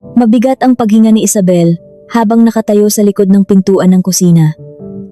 Mabigat ang paghinga ni Isabel habang nakatayo sa likod ng pintuan ng kusina.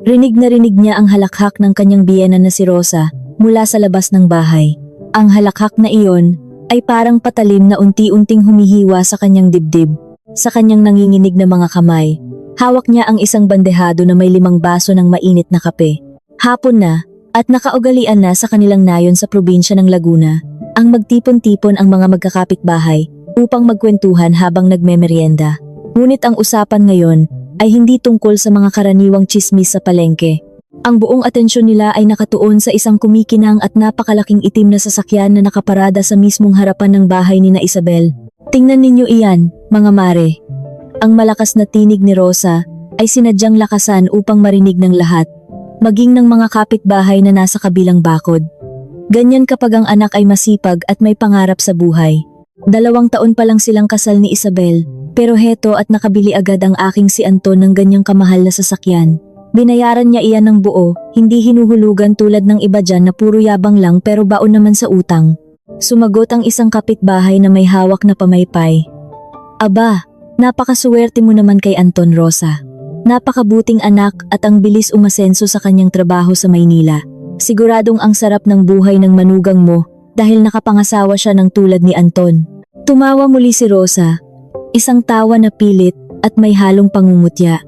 Rinig na rinig niya ang halakhak ng kanyang biyena na si Rosa mula sa labas ng bahay. Ang halakhak na iyon ay parang patalim na unti-unting humihiwa sa kanyang dibdib. Sa kanyang nanginginig na mga kamay, hawak niya ang isang bandehado na may 5 baso ng mainit na kape. Hapon na at nakaugalian na sa kanilang nayon sa probinsya ng Laguna ang magtipon-tipon ang mga magkakapitbahay upang magkwentuhan habang nagmemeryenda. Ngunit ang usapan ngayon ay hindi tungkol sa mga karaniwang tsismis sa palengke. Ang buong atensyon nila ay nakatuon sa isang kumikinang at napakalaking itim na sasakyan na nakaparada sa mismong harapan ng bahay ni na Isabel. Tingnan ninyo iyan, mga mare. Ang malakas na tinig ni Rosa ay sinadyang lakasan upang marinig ng lahat, maging ng mga kapitbahay na nasa kabilang bakod. Ganyan kapag ang anak ay masipag at may pangarap sa buhay. 2 taon pa lang silang kasal ni Isabel, pero heto at nakabili agad ang aking si Anton ng ganyang kamahal na sasakyan. Binayaran niya iyan ng buo, hindi hinuhulugan tulad ng iba dyan na puro yabang lang pero baon naman sa utang. Sumagot ang isang kapitbahay na may hawak na pamaypay. Aba, napakasuwerte mo naman kay Anton, Rosa. Napakabuting anak at ang bilis umasenso sa kanyang trabaho sa Maynila. Siguradong ang sarap ng buhay ng manugang mo dahil nakapangasawa siya ng tulad ni Anton. Tumawa muli si Rosa, isang tawa na pilit at may halong pangungutya.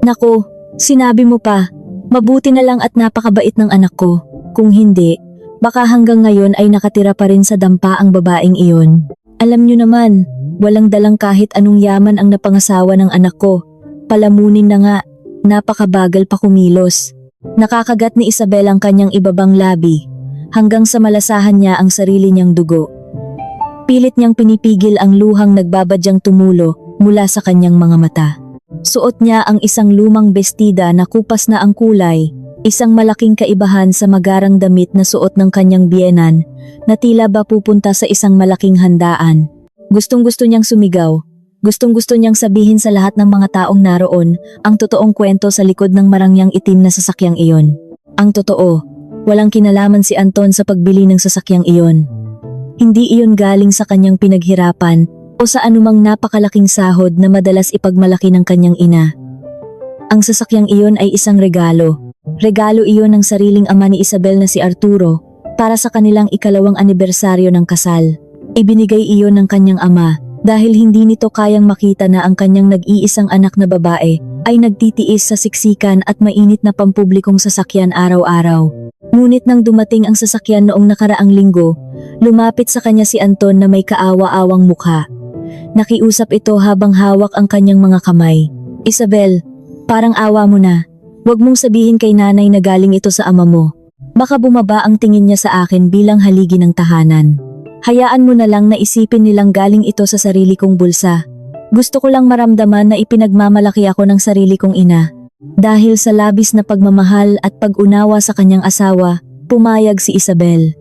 Naku, sinabi mo pa, mabuti na lang at napakabait ng anak ko. Kung hindi, baka hanggang ngayon ay nakatira pa rin sa dampa ang babaeng iyon. Alam nyo naman, walang dalang kahit anong yaman ang napangasawa ng anak ko. Palamunin na nga, napakabagal pa kumilos. Nakakagat ni Isabel ang kanyang ibabang labi, hanggang sa malasahan niya ang sarili niyang dugo. Pilit niyang pinipigil ang luhang nagbabadyang tumulo mula sa kanyang mga mata. Suot niya ang isang lumang bestida na kupas na ang kulay, isang malaking kaibahan sa magarang damit na suot ng kanyang biyenan na tila ba pupunta sa isang malaking handaan. Gustong-gusto niyang sumigaw. Gustong-gusto niyang sabihin sa lahat ng mga taong naroon ang totoong kwento sa likod ng marangyang itim na sasakyang iyon. Ang totoo, walang kinalaman si Anton sa pagbili ng sasakyang iyon. Hindi iyon galing sa kanyang pinaghirapan o sa anumang napakalaking sahod na madalas ipagmalaki ng kanyang ina. Ang sasakyang iyon ay isang regalo. Regalo iyon ng sariling ama ni Isabel na si Arturo para sa kanilang 2nd anibersaryo ng kasal. Ibinigay iyon ng kanyang ama dahil hindi nito kayang makita na ang kanyang nag-iisang anak na babae ay nagtitiis sa siksikan at mainit na pampublikong sasakyan araw-araw. Ngunit nang dumating ang sasakyan noong nakaraang linggo, lumapit sa kanya si Anton na may kaawa-awang mukha. Nakiusap ito habang hawak ang kanyang mga kamay. Isabel, parang awa mo na. Huwag mong sabihin kay nanay na galing ito sa ama mo. Baka bumaba ang tingin niya sa akin bilang haligi ng tahanan. Hayaan mo na lang na isipin nilang galing ito sa sarili kong bulsa. Gusto ko lang maramdaman na ipinagmamalaki ako ng sarili kong ina. Dahil sa labis na pagmamahal at pag-unawa sa kanyang asawa, pumayag si Isabel.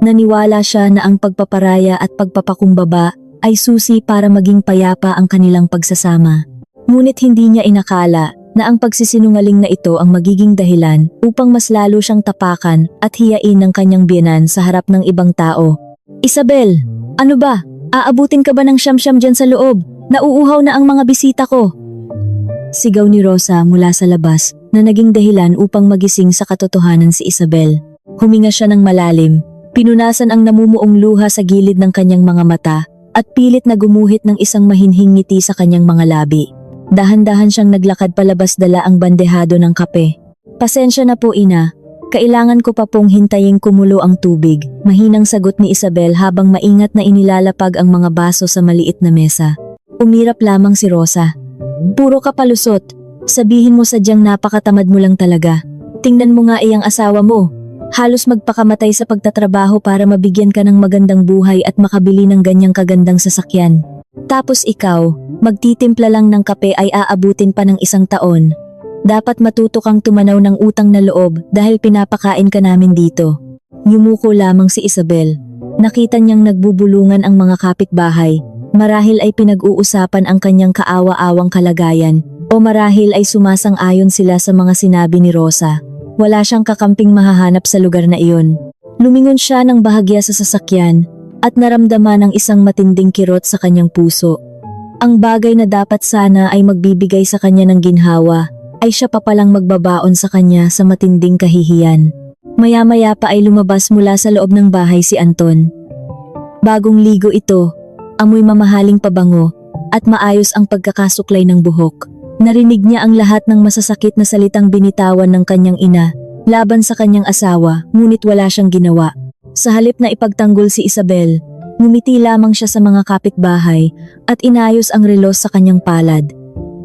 Naniwala siya na ang pagpaparaya at pagpapakumbaba ay susi para maging payapa ang kanilang pagsasama. Ngunit hindi niya inakala na ang pagsisinungaling na ito ang magiging dahilan upang mas lalo siyang tapakan at hiyain ng kanyang biyenan sa harap ng ibang tao. Isabel, ano ba? Aabutin ka ba ng siyam-siyam dyan sa loob? Nauuhaw na ang mga bisita ko. Sigaw ni Rosa mula sa labas na naging dahilan upang magising sa katotohanan si Isabel. Huminga siya ng malalim, pinunasan ang namumuong luha sa gilid ng kanyang mga mata at pilit na gumuhit ng isang mahinhing ngiti sa kanyang mga labi. Dahan-dahan siyang naglakad palabas dala ang bandehado ng kape. Pasensya na po ina. Kailangan ko pa pong hintayin kumulo ang tubig, mahinang sagot ni Isabel habang maingat na inilalapag ang mga baso sa maliit na mesa. Umirap lamang si Rosa. Puro ka palusot, sabihin mo sadyang napakatamad mo lang talaga. Tingnan mo nga iyang asawa mo. Halos magpakamatay sa pagtatrabaho para mabigyan ka ng magandang buhay at makabili ng ganyang kagandang sasakyan. Tapos ikaw, magtitimpla lang ng kape ay aabutin pa ng 1 taon. Dapat matuto kang tumanaw ng utang na loob dahil pinapakain ka namin dito. Yumuko lamang si Isabel. Nakita niyang nagbubulungan ang mga kapitbahay. Marahil ay pinag-uusapan ang kanyang kaawa-awang kalagayan o marahil ay sumasang-ayon sila sa mga sinabi ni Rosa. Wala siyang kakamping mahahanap sa lugar na iyon. Lumingon siya ng bahagya sa sasakyan at naramdaman ang isang matinding kirot sa kanyang puso. Ang bagay na dapat sana ay magbibigay sa kanya ng ginhawa, ay siya pa palang magbabaon sa kanya sa matinding kahihiyan. Maya-maya pa ay lumabas mula sa loob ng bahay si Anton. Bagong ligo ito, amoy mamahaling pabango, at maayos ang pagkakasuklay ng buhok. Narinig niya ang lahat ng masasakit na salitang binitawan ng kanyang ina, laban sa kanyang asawa, ngunit wala siyang ginawa. Sa halip na ipagtanggol si Isabel, ngumiti lamang siya sa mga kapitbahay at inayos ang relos sa kanyang palad.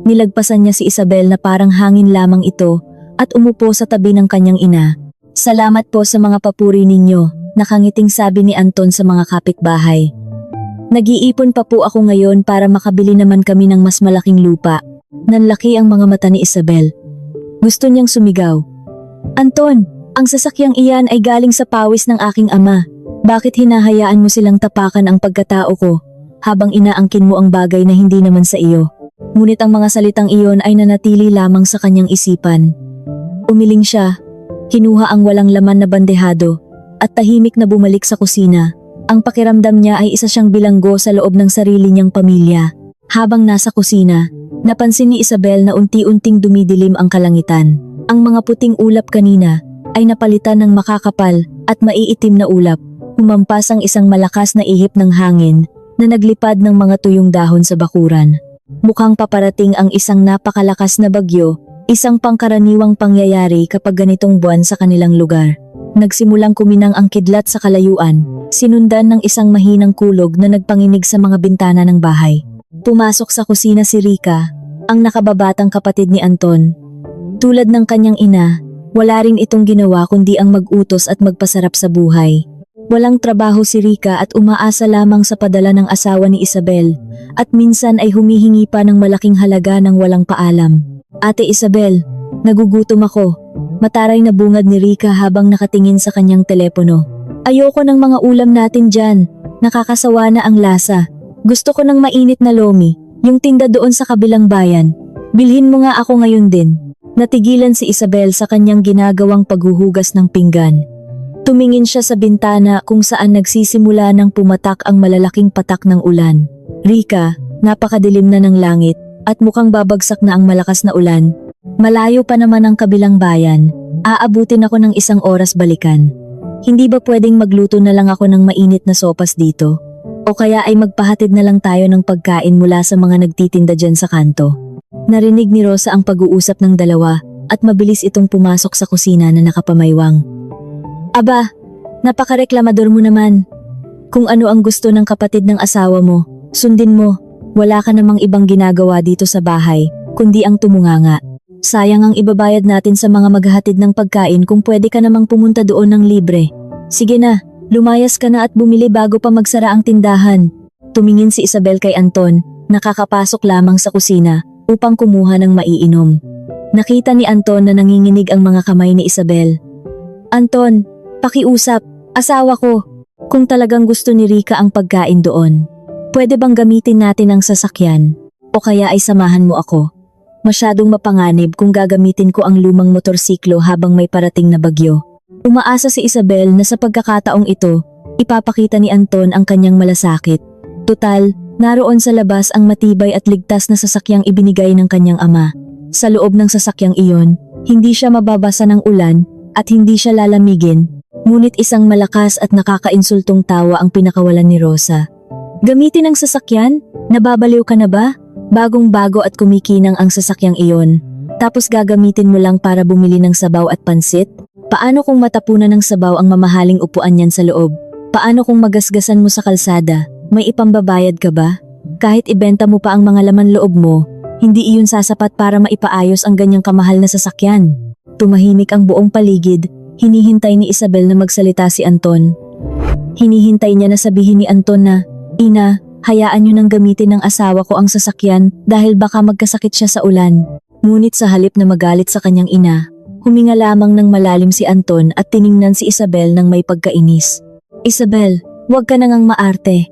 Nilagpasan niya si Isabel na parang hangin lamang ito at umupo sa tabi ng kanyang ina. Salamat po sa mga papuri ninyo, nakangiting sabi ni Anton sa mga kapitbahay. Nag-iipon pa po ako ngayon para makabili naman kami ng mas malaking lupa. Nanlaki ang mga mata ni Isabel. Gusto niyang sumigaw. Anton, ang sasakyang iyan ay galing sa pawis ng aking ama. Bakit hinahayaan mo silang tapakan ang pagkatao ko, habang inaangkin mo ang bagay na hindi naman sa iyo? Ngunit ang mga salitang iyon ay nanatili lamang sa kanyang isipan. Umiling siya, kinuha ang walang laman na bandehado, at tahimik na bumalik sa kusina. Ang pakiramdam niya ay isa siyang bilanggo sa loob ng sarili niyang pamilya. Habang nasa kusina, napansin ni Isabel na unti-unting dumidilim ang kalangitan. Ang mga puting ulap kanina ay napalitan ng makakapal at maiitim na ulap. Humampas ang isang malakas na ihip ng hangin na naglipad ng mga tuyong dahon sa bakuran. Mukhang paparating ang isang napakalakas na bagyo, isang pangkaraniwang pangyayari kapag ganitong buwan sa kanilang lugar. Nagsimulang kuminang ang kidlat sa kalayuan, sinundan ng isang mahinang kulog na nagpanginig sa mga bintana ng bahay. Pumasok sa kusina si Rica, ang nakababatang kapatid ni Anton. Tulad ng kanyang ina, wala rin itong ginawa kundi ang mag-utos at magpasarap sa buhay. Walang trabaho si Rica at umaasa lamang sa padala ng asawa ni Isabel, at minsan ay humihingi pa ng malaking halaga ng walang paalam. Ate Isabel, nagugutom ako. Mataray na bungad ni Rica habang nakatingin sa kanyang telepono. Ayoko ng mga ulam natin dyan. Nakakasawa na ang lasa. Gusto ko ng mainit na lomi, yung tinda doon sa kabilang bayan. Bilhin mo nga ako ngayon din. Natigilan si Isabel sa kanyang ginagawang paghuhugas ng pinggan. Tumingin siya sa bintana kung saan nagsisimula ng pumatak ang malalaking patak ng ulan. Rica, napakadilim na ng langit at mukhang babagsak na ang malakas na ulan. Malayo pa naman ang kabilang bayan. Aabutin ako ng 1 oras balikan. Hindi ba pwedeng magluto na lang ako ng mainit na sopas dito? O kaya ay magpahatid na lang tayo ng pagkain mula sa mga nagtitinda dyan sa kanto. Narinig ni Rosa ang pag-uusap ng dalawa at mabilis itong pumasok sa kusina na nakapamaywang. Aba, napakareklamador mo naman. Kung ano ang gusto ng kapatid ng asawa mo, sundin mo. Wala ka namang ibang ginagawa dito sa bahay, kundi ang tumunganga. Sayang ang ibabayad natin sa mga maghahatid ng pagkain kung pwede ka namang pumunta doon ng libre. Sige na, lumayas ka na at bumili bago pa magsara ang tindahan. Tumingin si Isabel kay Anton, nakakapasok lamang sa kusina upang kumuha ng maiinom. Nakita ni Anton na nanginginig ang mga kamay ni Isabel. Anton, pakiusap, asawa ko. Kung talagang gusto ni Rica ang pagkain doon, pwede bang gamitin natin ang sasakyan? O kaya ay samahan mo ako? Masyadong mapanganib kung gagamitin ko ang lumang motorsiklo habang may parating na bagyo. Umaasa si Isabel na sa pagkakataong ito, ipapakita ni Anton ang kanyang malasakit. Tutal, naroon sa labas ang matibay at ligtas na sasakyang ibinigay ng kanyang ama. Sa loob ng sasakyang iyon, hindi siya mababasa ng ulan at hindi siya lalamigin, ngunit isang malakas at nakakainsultong tawa ang pinakawalan ni Rosa. Gamitin ang sasakyan? Nababaliw ka na ba? Bagong-bago at kumikinang ang sasakyang iyon, tapos gagamitin mo lang para bumili ng sabaw at pansit? Paano kung matapunan ng sabaw ang mamahaling upuan niyan sa loob? Paano kung magasgasan mo sa kalsada? May ipambabayad ka ba? Kahit ibenta mo pa ang mga laman loob mo, hindi iyon sasapat para maipaayos ang ganyang kamahal na sasakyan. Tumahimik ang buong paligid, hinihintay ni Isabel na magsalita si Anton. Hinihintay niya na sabihin ni Anton na, Ina, hayaan niyo nang gamitin ng asawa ko ang sasakyan dahil baka magkasakit siya sa ulan. Ngunit sa halip na magalit sa kanyang ina, huminga lamang ng malalim si Anton at tiningnan si Isabel ng may pagkainis. Isabel, huwag ka nang maarte.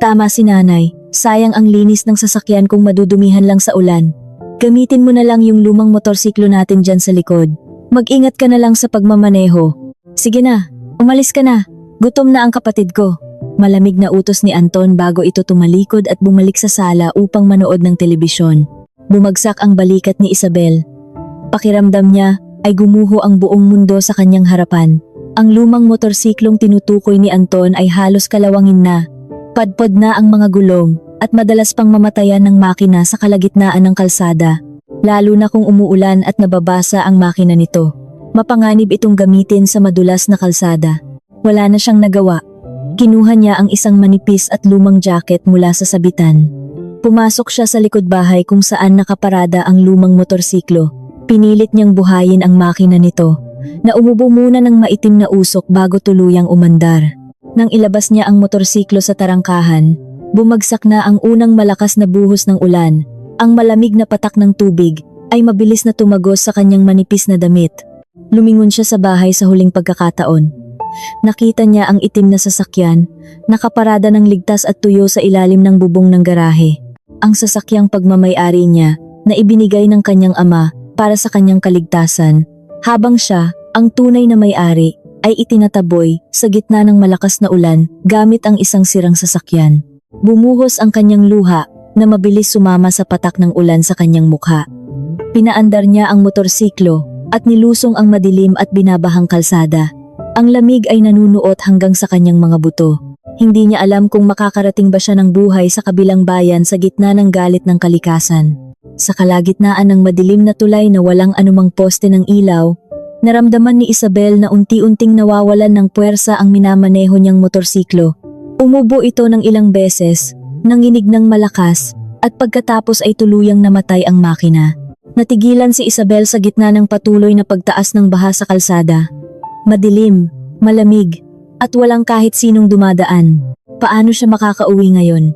Tama si nanay, sayang ang linis ng sasakyan kung madudumihan lang sa ulan. Gamitin mo na lang yung lumang motorsiklo natin dyan sa likod. Mag-ingat ka na lang sa pagmamaneho. Sige na, umalis ka na. Gutom na ang kapatid ko. Malamig na utos ni Anton bago ito tumalikod at bumalik sa sala upang manood ng telebisyon. Bumagsak ang balikat ni Isabel. Pakiramdam niya ay gumuho ang buong mundo sa kanyang harapan. Ang lumang motorsiklong tinutukoy ni Anton ay halos kalawangin na. Padpad na ang mga gulong at madalas pang mamatayan ng makina sa kalagitnaan ng kalsada. Lalo na kung umuulan at nababasa ang makina nito. Mapanganib itong gamitin sa madulas na kalsada. Wala na siyang nagawa. Kinuha niya ang isang manipis at lumang jacket mula sa sabitan. Pumasok siya sa likod bahay kung saan nakaparada ang lumang motorsiklo. Pinilit niyang buhayin ang makina nito, na umubo muna ng maitim na usok bago tuluyang umandar. Nang ilabas niya ang motorsiklo sa tarangkahan, bumagsak na ang unang malakas na buhos ng ulan. Ang malamig na patak ng tubig ay mabilis na tumagos sa kanyang manipis na damit. Lumingon siya sa bahay sa huling pagkakataon. Nakita niya ang itim na sasakyan, nakaparada ng ligtas at tuyo sa ilalim ng bubong ng garahe. Ang sasakyang pagmamay-ari niya na ibinigay ng kanyang ama para sa kanyang kaligtasan, habang siya, ang tunay na may-ari, ay itinataboy sa gitna ng malakas na ulan gamit ang isang sirang sasakyan. Bumuhos ang kanyang luha na mabilis sumama sa patak ng ulan sa kanyang mukha. Pinaandar niya ang motorsiklo at nilusong ang madilim at binabahang kalsada. Ang lamig ay nanunuot hanggang sa kanyang mga buto. Hindi niya alam kung makakarating ba siya ng buhay sa kabilang bayan sa gitna ng galit ng kalikasan. Sa kalagitnaan ng madilim na tulay na walang anumang poste ng ilaw, naramdaman ni Isabel na unti-unting nawawalan ng puwersa ang minamaneho niyang motorsiklo. Umubo ito ng ilang beses, nanginig ng malakas, at pagkatapos ay tuluyang namatay ang makina. Natigilan si Isabel sa gitna ng patuloy na pagtaas ng baha sa kalsada. Madilim, malamig, at walang kahit sinong dumadaan. Paano siya makakauwi ngayon?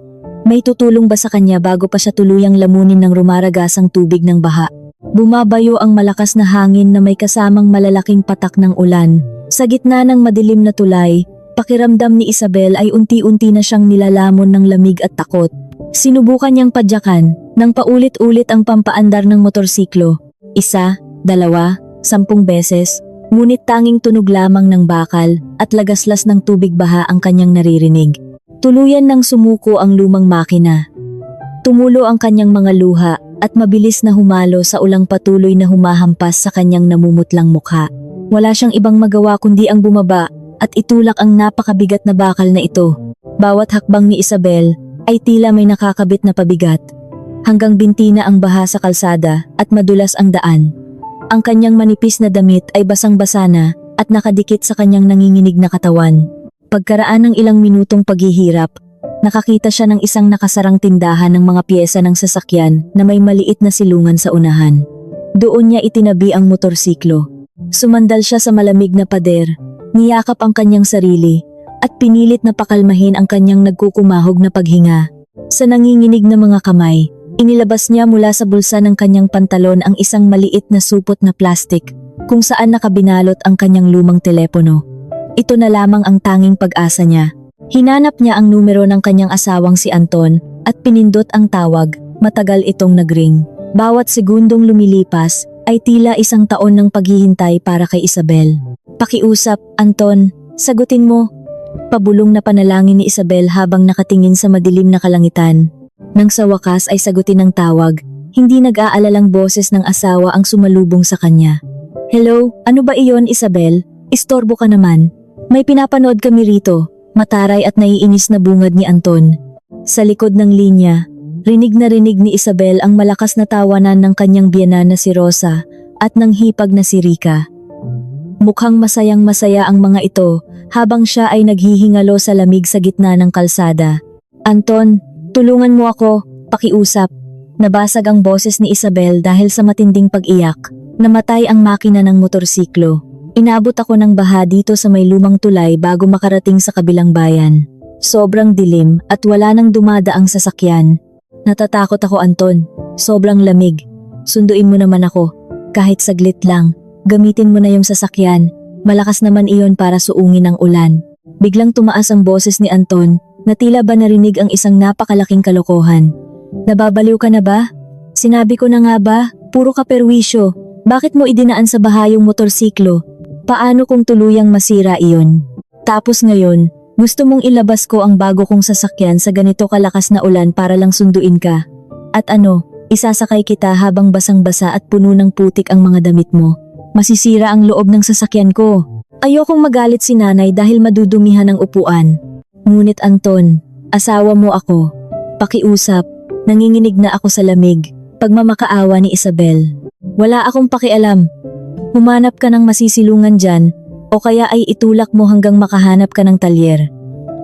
May tutulong ba sa kanya bago pa siya tuluyang lamunin ng rumaragasang tubig ng baha? Bumabayo ang malakas na hangin na may kasamang malalaking patak ng ulan. Sa gitna ng madilim na tulay, pakiramdam ni Isabel ay unti-unti na siyang nilalamon ng lamig at takot. Sinubukan niyang padyakan nang paulit-ulit ang pampaandar ng motorsiklo. 1, 2, 10 beses. Ngunit tanging tunog lamang ng bakal at lagaslas ng tubig baha ang kanyang naririnig. Tuluyan nang sumuko ang lumang makina. Tumulo ang kanyang mga luha at mabilis na humalo sa ulang patuloy na humahampas sa kanyang namumutlang mukha. Wala siyang ibang magawa kundi ang bumaba at itulak ang napakabigat na bakal na ito. Bawat hakbang ni Isabel ay tila may nakakabit na pabigat. Hanggang binti na ang baha sa kalsada at madulas ang daan. Ang kanyang manipis na damit ay basang-basa na at nakadikit sa kanyang nanginginig na katawan. Pagkaraan ng ilang minutong paghihirap, nakakita siya ng isang nakasarang tindahan ng mga piyesa ng sasakyan na may maliit na silungan sa unahan. Doon niya itinabi ang motorsiklo. Sumandal siya sa malamig na pader, niyakap ang kanyang sarili, at pinilit na pakalmahin ang kanyang nagkukumahog na paghinga. Sa nanginginig na mga kamay, inilabas niya mula sa bulsa ng kanyang pantalon ang isang maliit na supot na plastik kung saan nakabinalot ang kanyang lumang telepono. Ito na lamang ang tanging pag-asa niya. Hinanap niya ang numero ng kanyang asawang si Anton at pinindot ang tawag. Matagal itong nagring. Bawat segundong lumilipas ay tila isang taon ng paghihintay para kay Isabel. Pakiusap, Anton, sagutin mo. Pabulong na panalangin ni Isabel habang nakatingin sa madilim na kalangitan. Nang sa wakas ay sagutin ng tawag, hindi nag-aalalang boses ng asawa ang sumalubong sa kanya. Hello, ano ba iyon Isabel? Istorbo ka naman. May pinapanood kami rito, mataray at naiinis na bungad ni Anton. Sa likod ng linya, rinig na rinig ni Isabel ang malakas na tawanan ng kanyang biyenan na si Rosa at ng hipag na si Rica. Mukhang masayang-masaya ang mga ito habang siya ay naghihingalo sa lamig sa gitna ng kalsada. Anton, tulungan mo ako, pakiusap. Nabasag ang boses ni Isabel dahil sa matinding pag-iyak. Namatay ang makina ng motorsiklo. Inabot ako ng baha dito sa may lumang tulay bago makarating sa kabilang bayan. Sobrang dilim at wala nang dumadaang sasakyan. Natatakot ako Anton, sobrang lamig. Sunduin mo naman ako, kahit saglit lang. Gamitin mo na yung sasakyan. Malakas naman iyon para suungin ang ulan. Biglang tumaas ang boses ni Anton na tila ba narinig ang isang napakalaking kalokohan. Nababaliw ka na ba? Sinabi ko na nga ba, puro ka perwisyo. Bakit mo idinaan sa baha yung motorsiklo? Paano kung tuluyang masira iyon? Tapos ngayon, Gusto mong ilabas ko ang bago kong sasakyan sa ganito kalakas na ulan para lang sunduin ka. At ano, isasakay kita habang basang-basa at puno ng putik ang mga damit mo. Masisira ang loob ng sasakyan ko. Ayokong magalit si nanay dahil madudumihan ang upuan. Ngunit Anton, asawa mo ako. Pakiusap, nanginginig na ako sa lamig. Pagmamakaawa ni Isabel. Wala akong pakialam. Humanap ka ng masisilungan dyan, o kaya ay itulak mo hanggang makahanap ka ng talyer.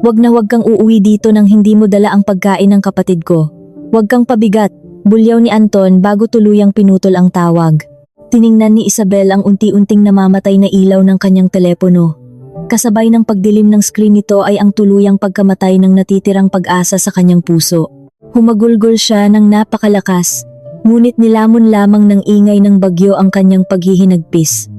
Huwag kang uuwi dito nang hindi mo dala ang pagkain ng kapatid ko. Huwag kang pabigat, bulyaw ni Anton bago tuluyang pinutol ang tawag. Tiningnan ni Isabel ang unti-unting namamatay na ilaw ng kanyang telepono. Kasabay ng pagdilim ng screen nito ay ang tuluyang pagkamatay ng natitirang pag-asa sa kanyang puso. Humagulgol siya ng napakalakas, ngunit nilamon lamang ng ingay ng bagyo ang kanyang paghihinagpis.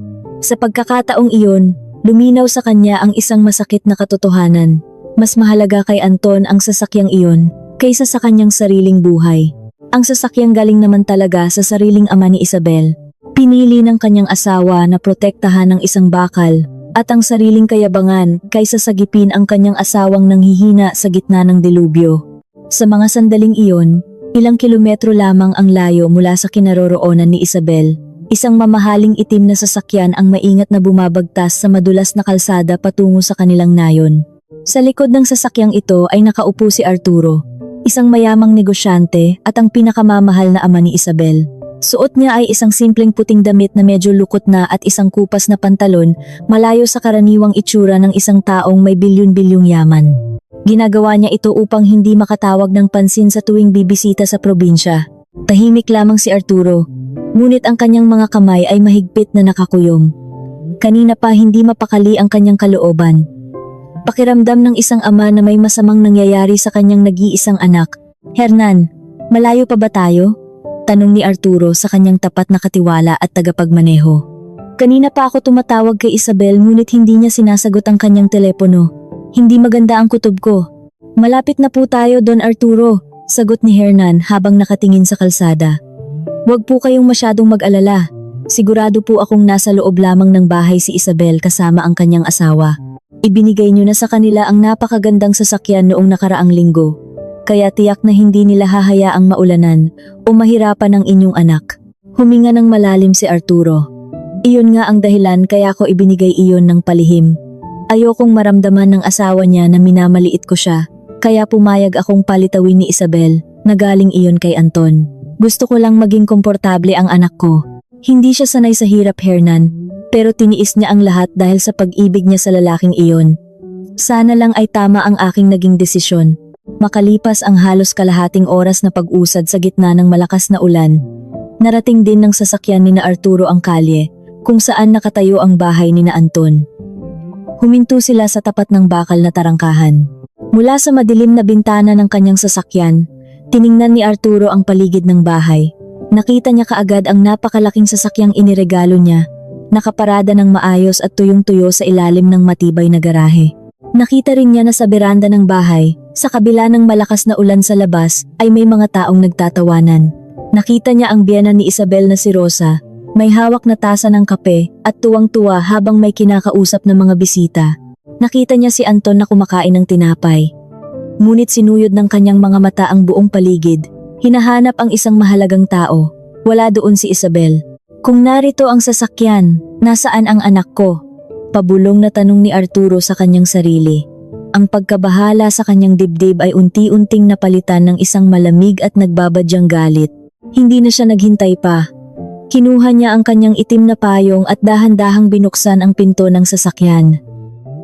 Sa pagkakataong iyon, luminaw sa kanya ang isang masakit na katotohanan. Mas mahalaga kay Anton ang sasakyang iyon kaysa sa kanyang sariling buhay. Ang sasakyang galing naman talaga sa sariling ama ni Isabel. Pinili ng kanyang asawa na protektahan ng isang bakal at ang sariling kayabangan kaysa sagipin ang kanyang asawang nanghihina sa gitna ng dilubyo. Sa mga sandaling iyon, ilang kilometro lamang ang layo mula sa kinaroroonan ni Isabel. Isang mamahaling itim na sasakyan ang maingat na bumabagtas sa madulas na kalsada patungo sa kanilang nayon. Sa likod ng sasakyang ito ay nakaupo si Arturo, isang mayamang negosyante at ang pinakamamahal na ama ni Isabel. Suot niya ay isang simpleng puting damit na medyo lukot na at isang kupas na pantalon, malayo sa karaniwang itsura ng isang taong may bilyon-bilyong yaman. Ginagawa niya ito upang hindi makatawag ng pansin sa tuwing bibisita sa probinsya. Tahimik lamang si Arturo, ngunit ang kanyang mga kamay ay mahigpit na nakakuyom. Kanina pa hindi mapakali ang kanyang kalooban. Pakiramdam ng isang ama na may masamang nangyayari sa kanyang nag-iisang anak. Hernan, malayo pa ba tayo? Tanong ni Arturo sa kanyang tapat na katiwala at tagapagmaneho. Kanina pa ako tumatawag kay Isabel ngunit hindi niya sinasagot ang kanyang telepono. Hindi maganda ang kutob ko. Malapit na po tayo, Don Arturo, sagot ni Hernan habang nakatingin sa kalsada. Huwag po kayong masyadong mag-alala. Sigurado po akong nasa loob lamang ng bahay si Isabel kasama ang kanyang asawa. Ibinigay niyo na sa kanila ang napakagandang sasakyan noong nakaraang linggo. Kaya tiyak na hindi nila hahayaang maulanan o mahirapan ang inyong anak. Huminga ng malalim si Arturo. Iyon nga ang dahilan kaya ko ibinigay iyon ng palihim. Ayokong maramdaman ng asawa niya na minamaliit ko siya, kaya pumayag akong palitawin ni Isabel na galing iyon kay Anton. Gusto ko lang maging komportable ang anak ko. Hindi siya sanay sa hirap, Hernan, pero tiniis niya ang lahat dahil sa pag-ibig niya sa lalaking iyon. Sana lang ay tama ang aking naging desisyon. Makalipas ang halos kalahating oras na pag-usad sa gitna ng malakas na ulan, narating din ng sasakyan ni na Arturo ang kalye kung saan nakatayo ang bahay ni na Anton. Huminto sila sa tapat ng bakal na tarangkahan. Mula sa madilim na bintana ng kanyang sasakyan, tiningnan ni Arturo ang paligid ng bahay. Nakita niya kaagad ang napakalaking sasakyang iniregalo niya, nakaparada ng maayos at tuyong-tuyo sa ilalim ng matibay na garahe. Nakita rin niya na sa beranda ng bahay, sa kabila ng malakas na ulan sa labas, ay may mga taong nagtatawanan. Nakita niya ang biyena ni Isabel na si Rosa, may hawak na tasa ng kape at tuwang-tuwa habang may kinakausap na mga bisita. Nakita niya si Anton na kumakain ng tinapay. Ngunit sinuyod ng kanyang mga mata ang buong paligid. Hinahanap ang isang mahalagang tao. Wala doon si Isabel. Kung narito ang sasakyan, nasaan ang anak ko? Pabulong na tanong ni Arturo sa kanyang sarili. Ang pagkabahala sa kanyang dibdib ay unti-unting napalitan ng isang malamig at nagbabadyang galit. Hindi na siya naghintay pa. Kinuha niya ang kanyang itim na payong at dahan-dahang binuksan ang pinto ng sasakyan.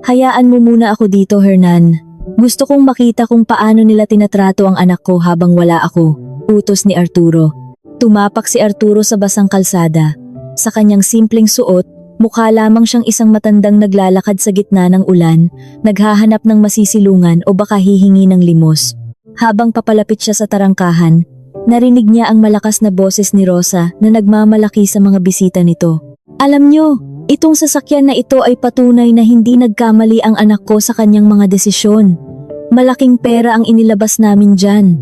Hayaan mo muna ako dito, Hernan. Gusto kong makita kung paano nila tinatrato ang anak ko habang wala ako, utos ni Arturo. Tumapak si Arturo sa basang kalsada. Sa kanyang simpleng suot, mukha lamang siyang isang matandang naglalakad sa gitna ng ulan, naghahanap ng masisilungan o baka hihingi ng limos. Habang papalapit siya sa tarangkahan, narinig niya ang malakas na boses ni Rosa na nagmamalaki sa mga bisita nito. Alam niyo, itong sasakyan na ito ay patunay na hindi nagkamali ang anak ko sa kanyang mga desisyon. Malaking pera ang inilabas namin dyan.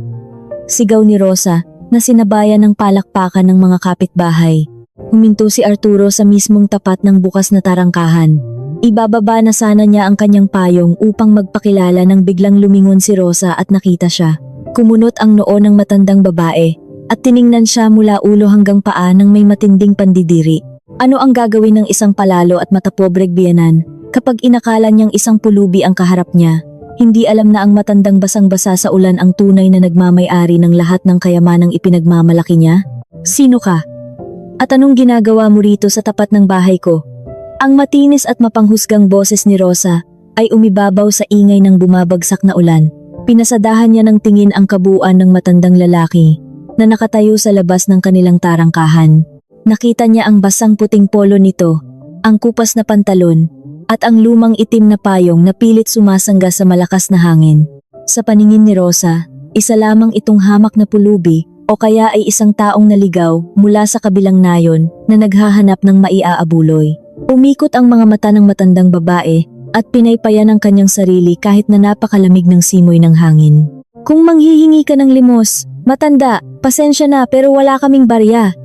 Sigaw ni Rosa na sinabayan ng palakpakan ng mga kapitbahay. Huminto si Arturo sa mismong tapat ng bukas na tarangkahan. Ibababa na sana niya ang kanyang payong upang magpakilala nang biglang lumingon si Rosa at nakita siya. Kumunot ang noo ng matandang babae at tiningnan siya mula ulo hanggang paa nang may matinding pandidiri. Ano ang gagawin ng isang palalo at matapobreng biyenan kapag inakala niyang isang pulubi ang kaharap niya? Hindi alam na ang matandang basang-basa sa ulan ang tunay na nagmamay-ari ng lahat ng kayamanang ipinagmamalaki niya? Sino ka? At anong ginagawa mo rito sa tapat ng bahay ko? Ang matinis at mapanghusgang boses ni Rosa ay umibabaw sa ingay ng bumabagsak na ulan. Pinasadahan niya ng tingin ang kabuuan ng matandang lalaki na nakatayo sa labas ng kanilang tarangkahan. Nakita niya ang basang puting polo nito, ang kupas na pantalon, at ang lumang itim na payong na pilit sumasangga sa malakas na hangin. Sa paningin ni Rosa, isa lamang itong hamak na pulubi o kaya ay isang taong naligaw mula sa kabilang nayon na naghahanap ng maiaabuloy. Umikot ang mga mata ng matandang babae at pinaypayan ang kanyang sarili kahit na napakalamig ng simoy ng hangin. Kung manghihingi ka ng limos, matanda, pasensya na pero wala kaming barya.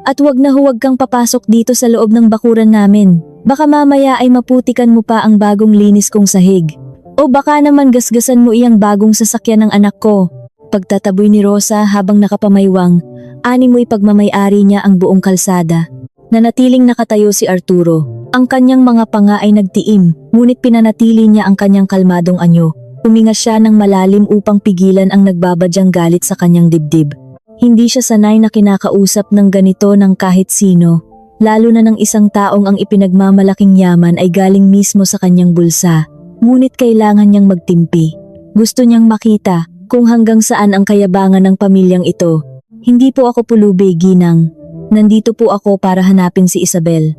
At huwag na huwag kang papasok dito sa loob ng bakuran namin. Baka mamaya ay maputikan mo pa ang bagong linis kong sahig. O baka naman gasgasan mo iyang bagong sasakyan ng anak ko. Pagtataboy ni Rosa habang nakapamaywang, animoy pagmamay-ari niya ang buong kalsada. Nanatiling nakatayo si Arturo. Ang kanyang mga panga ay nagtiim, ngunit pinanatili niya ang kanyang kalmadong anyo. Huminga siya ng malalim upang pigilan ang nagbabadyang galit sa kanyang dibdib. Hindi siya sanay na kinakausap ng ganito ng kahit sino, lalo na ng isang taong ang ipinagmamalaking yaman ay galing mismo sa kanyang bulsa. Ngunit kailangan niyang magtimpi. Gusto niyang makita kung hanggang saan ang kayabangan ng pamilyang ito. Hindi po ako pulubi, Ginang. Nandito po ako para hanapin si Isabel.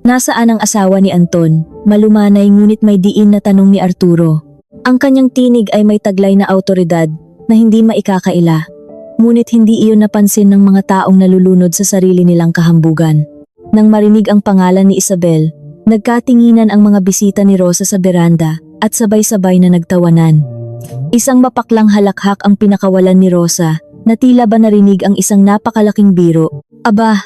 Nasaan ang asawa ni Anton? Malumanay ngunit may diin na tanong ni Arturo. Ang kanyang tinig ay may taglay na awtoridad na hindi maikakaila. Ngunit hindi iyon napansin ng mga taong nalulunod sa sarili nilang kahambugan. Nang marinig ang pangalan ni Isabel, nagkatinginan ang mga bisita ni Rosa sa beranda at sabay-sabay na nagtawanan. Isang mapaklang halakhak ang pinakawalan ni Rosa na tila ba narinig ang isang napakalaking biro. Aba,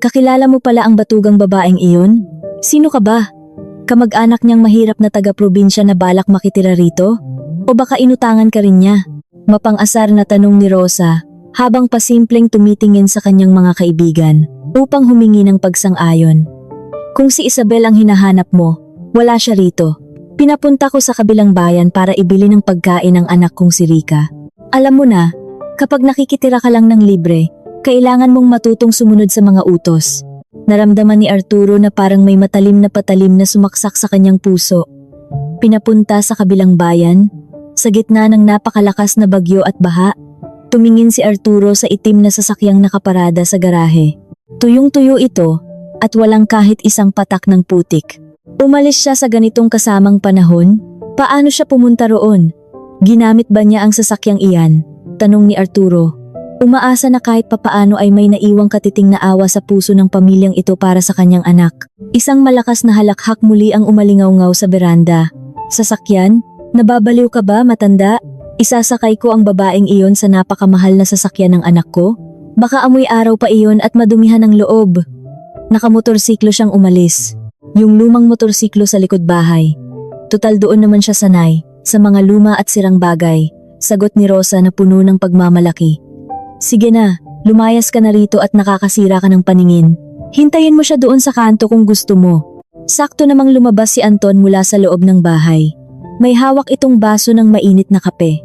kakilala mo pala ang batugang babaeng iyon? Sino ka ba? Kamag-anak niyang mahirap na taga-probinsya na balak makitira rito? O baka inutangan ka rin niya? Mapang-asar na tanong ni Rosa habang pasimpleng tumitingin sa kanyang mga kaibigan upang humingi ng pagsang-ayon. Kung si Isabel ang hinahanap mo, wala siya rito. Pinapunta ko sa kabilang bayan para ibili ng pagkain ang anak kong si Rica. Alam mo na, kapag nakikitira ka lang ng libre, kailangan mong matutong sumunod sa mga utos. Naramdaman ni Arturo na parang may matalim na patalim na sumaksak sa kanyang puso. Pinapunta sa kabilang bayan, sa gitna ng napakalakas na bagyo at baha, tumingin si Arturo sa itim na sasakyang nakaparada sa garahe. Tuyong-tuyo ito at walang kahit isang patak ng putik. Umalis siya sa ganitong kasamang panahon? Paano siya pumunta roon? Ginamit ba niya ang sasakyang iyan? Tanong ni Arturo. Umaasa na kahit papaano ay may naiwang katiting na awa sa puso ng pamilyang ito para sa kanyang anak. Isang malakas na halakhak muli ang umalingaw-ngaw sa beranda. Sasakyan? Nababaliw ka ba, matanda? Isasakay ko ang babaeng iyon sa napakamahal na sasakyan ng anak ko? Baka amoy araw pa iyon at madumihan ng loob. Nakamotorsiklo siyang umalis. Yung lumang motorsiklo sa likod bahay. Tutal doon naman siya sanay, sa mga luma at sirang bagay. Sagot ni Rosa na puno ng pagmamalaki. Sige na, lumayas ka na rito at nakakasira ka ng paningin. Hintayin mo siya doon sa kanto kung gusto mo. Sakto namang lumabas si Anton mula sa loob ng bahay. May hawak itong baso ng mainit na kape.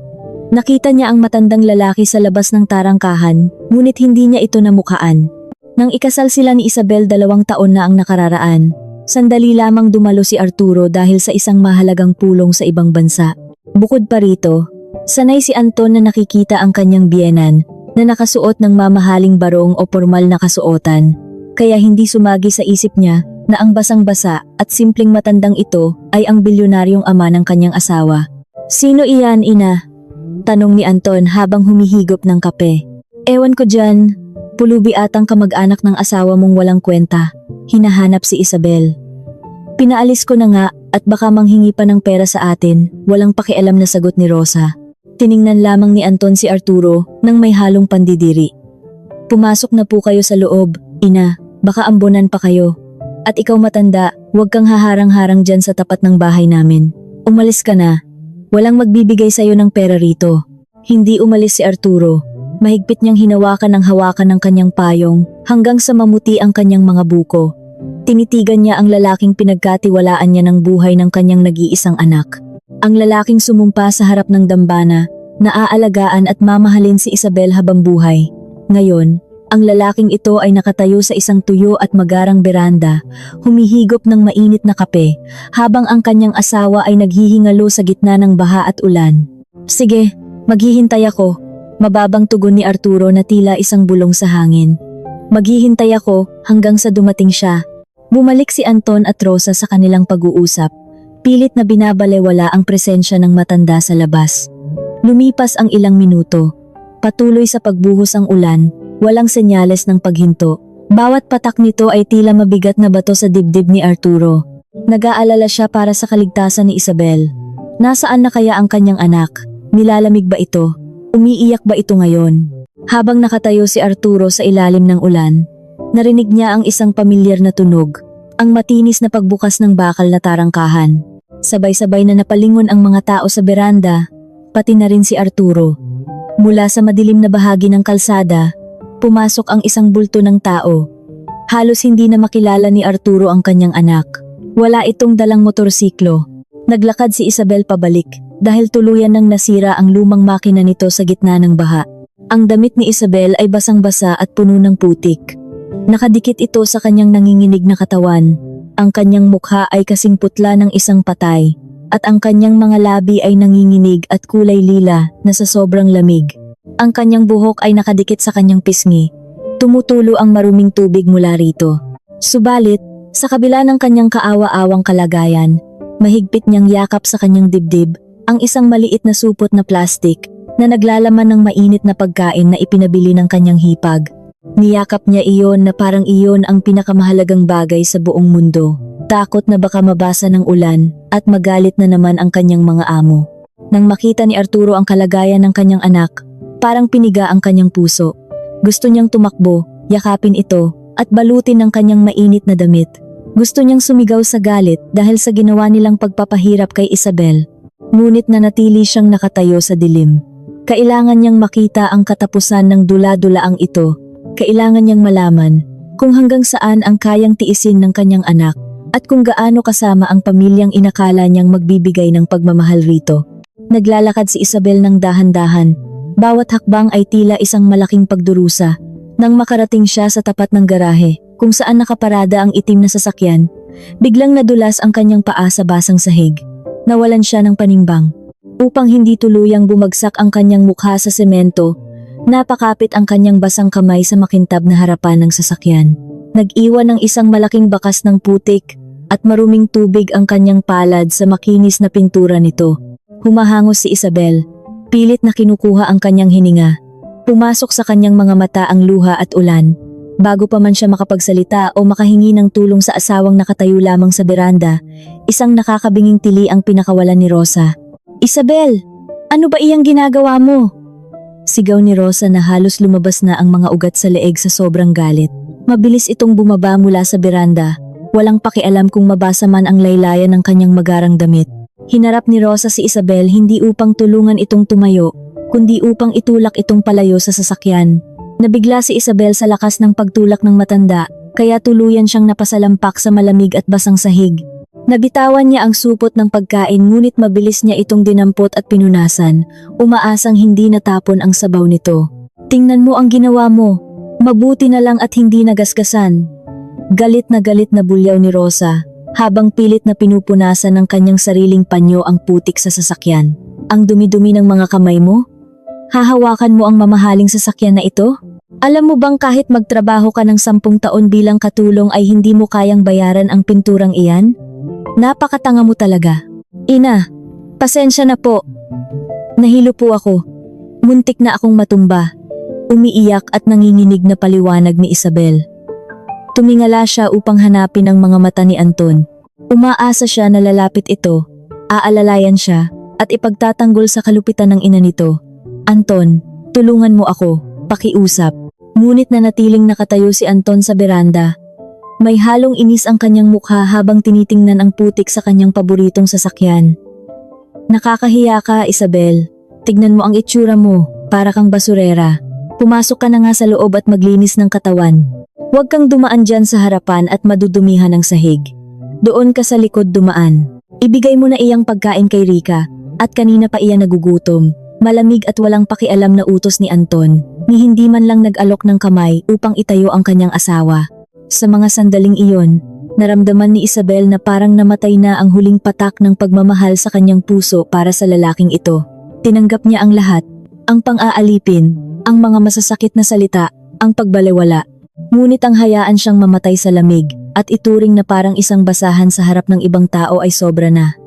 Nakita niya ang matandang lalaki sa labas ng tarangkahan, ngunit hindi niya ito namukaan. Nang ikasal sila ni Isabel 2 taon na ang nakararaan, sandali lamang dumalo si Arturo dahil sa isang mahalagang pulong sa ibang bansa. Bukod pa rito, sanay si Anton na nakikita ang kanyang biyenan na nakasuot ng mamahaling barong o formal na kasuotan, kaya hindi sumagi sa isip niya na ang basang-basa at simpleng matandang ito ay ang bilyonaryong ama ng kanyang asawa. Sino iyan, ina? Tanong ni Anton habang humihigop ng kape. Ewan ko dyan, pulubi atang kamag-anak ng asawa mong walang kwenta. Hinahanap si Isabel. Pinaalis ko na nga at baka manghingi pa ng pera sa atin, walang pakialam na sagot ni Rosa. Tiningnan lamang ni Anton si Arturo nang may halong pandidiri. Pumasok na po kayo sa loob, ina, baka ambunan pa kayo. At ikaw matanda, Huwag kang haharang-harang dyan sa tapat ng bahay namin. Umalis ka na. Walang magbibigay sa'yo ng pera rito. Hindi umalis si Arturo. Mahigpit niyang hinawakan ang hawakan ng kanyang payong hanggang sa mamuti ang kanyang mga buko. Tinitigan niya ang lalaking pinagkatiwalaan niya ng buhay ng kanyang nag-iisang anak. Ang lalaking sumumpa sa harap ng dambana, naaalagaan at mamahalin si Isabel habang buhay. Ngayon, ang lalaking ito ay nakatayo sa isang tuyo at magarang beranda, humihigop ng mainit na kape, habang ang kanyang asawa ay naghihingalo sa gitna ng baha at ulan. Sige, maghihintay ako. Mababang tugon ni Arturo na tila isang bulong sa hangin. Maghihintay ako hanggang sa dumating siya. Bumalik si Anton at Rosa sa kanilang pag-uusap. Pilit na binabalewala ang presensya ng matanda sa labas. Lumipas ang ilang minuto. Patuloy sa pagbuhos ang ulan. Walang senyales ng paghinto. Bawat patak nito ay tila mabigat na bato sa dibdib ni Arturo. Nag-aalala siya para sa kaligtasan ni Isabel. Nasaan na kaya ang kanyang anak? Nilalamig ba ito? Umiiyak ba ito ngayon? Habang nakatayo si Arturo sa ilalim ng ulan, narinig niya ang isang pamilyar na tunog, ang matinis na pagbukas ng bakal na tarangkahan. Sabay-sabay na napalingon ang mga tao sa beranda, pati na rin si Arturo. Mula sa madilim na bahagi ng kalsada, pumasok ang isang bulto ng tao. Halos hindi na makilala ni Arturo ang kanyang anak. Wala itong dalang motorsiklo. Naglakad si Isabel pabalik dahil tuluyan nang nasira ang lumang makina nito sa gitna ng baha. Ang damit ni Isabel ay basang-basa at puno ng putik. Nakadikit ito sa kanyang nanginginig na katawan. Ang kanyang mukha ay kasing putla ng isang patay, at ang kanyang mga labi ay nanginginig at kulay lila na sa sobrang lamig. Ang kanyang buhok ay nakadikit sa kanyang pisngi. Tumutulo ang maruming tubig mula rito. Subalit, sa kabila ng kanyang kaawa-awang kalagayan, mahigpit niyang yakap sa kanyang dibdib ang isang maliit na supot na plastik na naglalaman ng mainit na pagkain na ipinabili ng kanyang hipag. Niyakap niya iyon na parang iyon ang pinakamahalagang bagay sa buong mundo. Takot na baka mabasa ng ulan at magalit na naman ang kanyang mga amo. Nang makita ni Arturo ang kalagayan ng kanyang anak, parang piniga ang kanyang puso. Gusto niyang tumakbo, yakapin ito, at balutin ng kanyang mainit na damit. Gusto niyang sumigaw sa galit dahil sa ginawa nilang pagpapahirap kay Isabel. Ngunit nanatili siyang nakatayo sa dilim. Kailangan niyang makita ang katapusan ng dula-dulaang ito. Kailangan niyang malaman kung hanggang saan ang kayang tiisin ng kanyang anak at kung gaano kasama ang pamilyang inakala niyang magbibigay ng pagmamahal rito. Naglalakad si Isabel ng dahan-dahan. Bawat hakbang ay tila isang malaking pagdurusa. Nang makarating siya sa tapat ng garahe, kung saan nakaparada ang itim na sasakyan, biglang nadulas ang kanyang paa sa basang sahig. Nawalan siya ng panimbang. Upang hindi tuluyang bumagsak ang kanyang mukha sa semento, napakapit ang kanyang basang kamay sa makintab na harapan ng sasakyan. Nag-iwan ng isang malaking bakas ng putik at maruming tubig ang kanyang palad sa makinis na pintura nito. Humahangos si Isabel. Pilit na kinukuha ang kanyang hininga. Pumasok sa kanyang mga mata ang luha at ulan. Bago pa man siya makapagsalita o makahingi ng tulong sa asawang nakatayo lamang sa beranda, isang nakakabinging tili ang pinakawalan ni Rosa. Isabel! Ano ba iyang ginagawa mo? Sigaw ni Rosa na halos lumabas na ang mga ugat sa leeg sa sobrang galit. Mabilis itong bumaba mula sa beranda. Walang pakialam kung mabasa man ang laylayan ng kanyang magarang damit. Hinarap ni Rosa si Isabel hindi upang tulungan itong tumayo, kundi upang itulak itong palayo sa sasakyan. Nabigla si Isabel sa lakas ng pagtulak ng matanda, kaya tuluyan siyang napasalampak sa malamig at basang sahig. Nabitawan niya ang supot ng pagkain ngunit mabilis niya itong dinampot at pinunasan, umaasang hindi natapon ang sabaw nito. Tingnan mo ang ginawa mo, mabuti na lang at hindi nagasgasan. Galit na bulyaw ni Rosa, habang pilit na pinupunasan ng kanyang sariling panyo ang putik sa sasakyan. Ang dumi-dumi ng mga kamay mo? Hahawakan mo ang mamahaling sasakyan na ito? Alam mo bang kahit magtrabaho ka ng 10 taon bilang katulong ay hindi mo kayang bayaran ang pinturang iyan? Napakatanga mo talaga. Ina, pasensya na po. Nahilo po ako. Muntik na akong matumba. Umiiyak at nanginginig na paliwanag ni Isabel. Tumingala siya upang hanapin ang mga mata ni Anton. Umaasa siya na lalapit ito, aalalayan siya, at ipagtatanggol sa kalupitan ng ina nito. Anton, tulungan mo ako, pakiusap. Ngunit nanatiling nakatayo si Anton sa beranda. May halong inis ang kanyang mukha habang tinitingnan ang putik sa kanyang paboritong sasakyan. Nakakahiya ka, Isabel. Tignan mo ang itsura mo, para kang basurera. Pumasok ka na nga sa loob at maglinis ng katawan. Huwag kang dumaan dyan sa harapan at madudumihan ng sahig. Doon ka sa likod dumaan. Ibigay mo na iyang pagkain kay Rika, at kanina pa iyan nagugutom. Malamig at walang pakialam na utos ni Anton, ni hindi man lang nag-alok ng kamay upang itayo ang kanyang asawa. Sa mga sandaling iyon, naramdaman ni Isabel na parang namatay na ang huling patak ng pagmamahal sa kanyang puso para sa lalaking ito. Tinanggap niya ang lahat, ang pang-aalipin, ang mga masasakit na salita, ang pagbalewala. Ngunit ang hayaan siyang mamatay sa lamig at ituring na parang isang basahan sa harap ng ibang tao ay sobra na.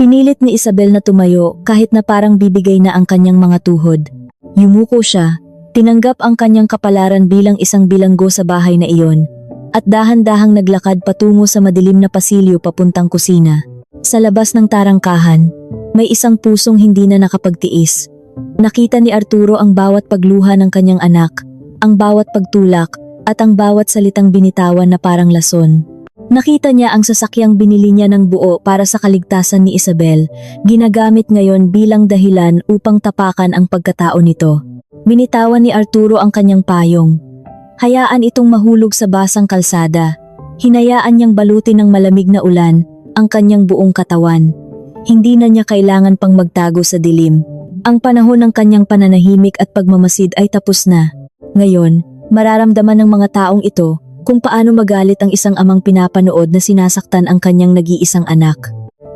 Pinilit ni Isabel na tumayo kahit na parang bibigay na ang kanyang mga tuhod. Yumuko siya, tinanggap ang kanyang kapalaran bilang isang bilanggo sa bahay na iyon. At dahan-dahang naglakad patungo sa madilim na pasilyo papuntang kusina. Sa labas ng tarangkahan, may isang pusong hindi na nakapagtiis. Nakita ni Arturo ang bawat pagluha ng kanyang anak, ang bawat pagtulak, at ang bawat salitang binitawan na parang lason. Nakita niya ang sasakyang binili niya ng buo para sa kaligtasan ni Isabel, ginagamit ngayon bilang dahilan upang tapakan ang pagkatao nito. Binitawan ni Arturo ang kanyang payong. Hayaan itong mahulog sa basang kalsada. Hinayaan niyang balutin ng malamig na ulan ang kanyang buong katawan. Hindi na niya kailangan pang magtago sa dilim. Ang panahon ng kanyang pananahimik at pagmamasid ay tapos na. Ngayon, mararamdaman ng mga taong ito kung paano magalit ang isang amang pinapanood na sinasaktan ang kanyang nag-iisang anak.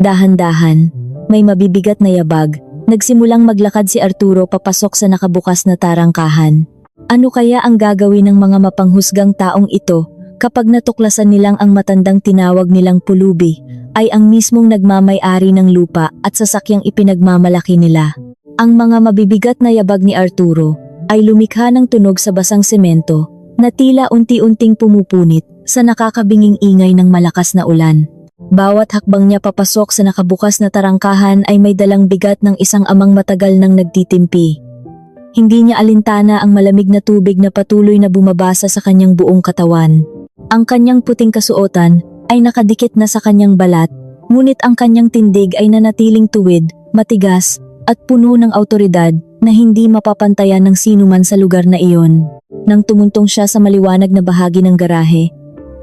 Dahan-dahan, may mabibigat na yabag, nagsimulang maglakad si Arturo papasok sa nakabukas na tarangkahan. Ano kaya ang gagawin ng mga mapanghusgang taong ito kapag natuklasan nilang ang matandang tinawag nilang pulubi ay ang mismong nagmamay-ari ng lupa at sasakyang ipinagmamalaki nila? Ang mga mabibigat na yabag ni Arturo ay lumikha ng tunog sa basang semento na tila unti-unting pumupunit sa nakakabinging ingay ng malakas na ulan. Bawat hakbang niya papasok sa nakabukas na tarangkahan ay may dalang bigat ng isang amang matagal nang nagtitimpi. Hindi niya alintana ang malamig na tubig na patuloy na bumabasa sa kanyang buong katawan. Ang kanyang puting kasuotan ay nakadikit na sa kanyang balat, ngunit ang kanyang tindig ay nanatiling tuwid, matigas, at puno ng awtoridad na hindi mapapantayan ng sinuman sa lugar na iyon. Nang tumuntong siya sa maliwanag na bahagi ng garahe,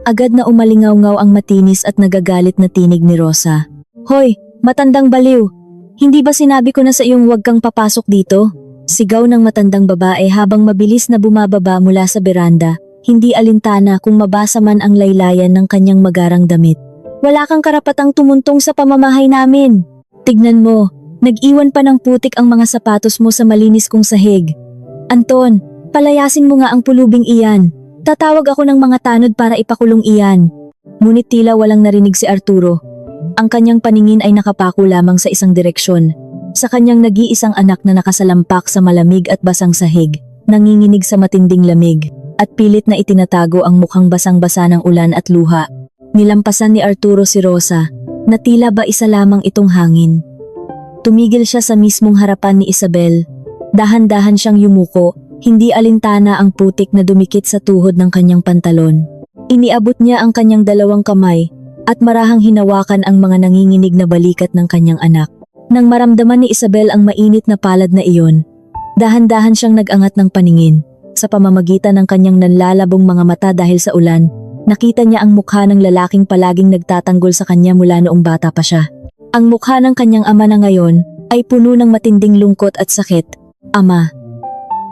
agad na umalingaw-ngaw ang matinis at nagagalit na tinig ni Rosa. "Hoy, matandang baliw! Hindi ba sinabi ko na sa iyong huwag kang papasok dito?" Sigaw ng matandang babae habang mabilis na bumababa mula sa beranda, hindi alintana kung mabasa man ang laylayan ng kanyang magarang damit. "Wala kang karapatang tumuntong sa pamamahay namin. Tignan mo, nag-iwan pa ng putik ang mga sapatos mo sa malinis kong sahig. Anton, palayasin mo nga ang pulubing iyan. Tatawag ako ng mga tanod para ipakulong iyan." Ngunit tila walang narinig si Arturo. Ang kanyang paningin ay nakapako lamang sa isang direksyon. Sa kanyang nag-iisang anak na nakasalampak sa malamig at basang sahig, nanginginig sa matinding lamig, at pilit na itinatago ang mukhang basang-basa ng ulan at luha. Nilampasan ni Arturo si Rosa, na tila ba isa lamang itong hangin. Tumigil siya sa mismong harapan ni Isabel. Dahan-dahan siyang yumuko, hindi alintana ang putik na dumikit sa tuhod ng kanyang pantalon. Iniabot niya ang kanyang dalawang kamay, at marahang hinawakan ang mga nanginginig na balikat ng kanyang anak. Nang maramdaman ni Isabel ang mainit na palad na iyon, dahan-dahan siyang nag-angat ng paningin. Sa pamamagitan ng kanyang nanlalabong mga mata dahil sa ulan, nakita niya ang mukha ng lalaking palaging nagtatanggol sa kanya mula noong bata pa siya. Ang mukha ng kanyang ama na ngayon ay puno ng matinding lungkot at sakit. Ama.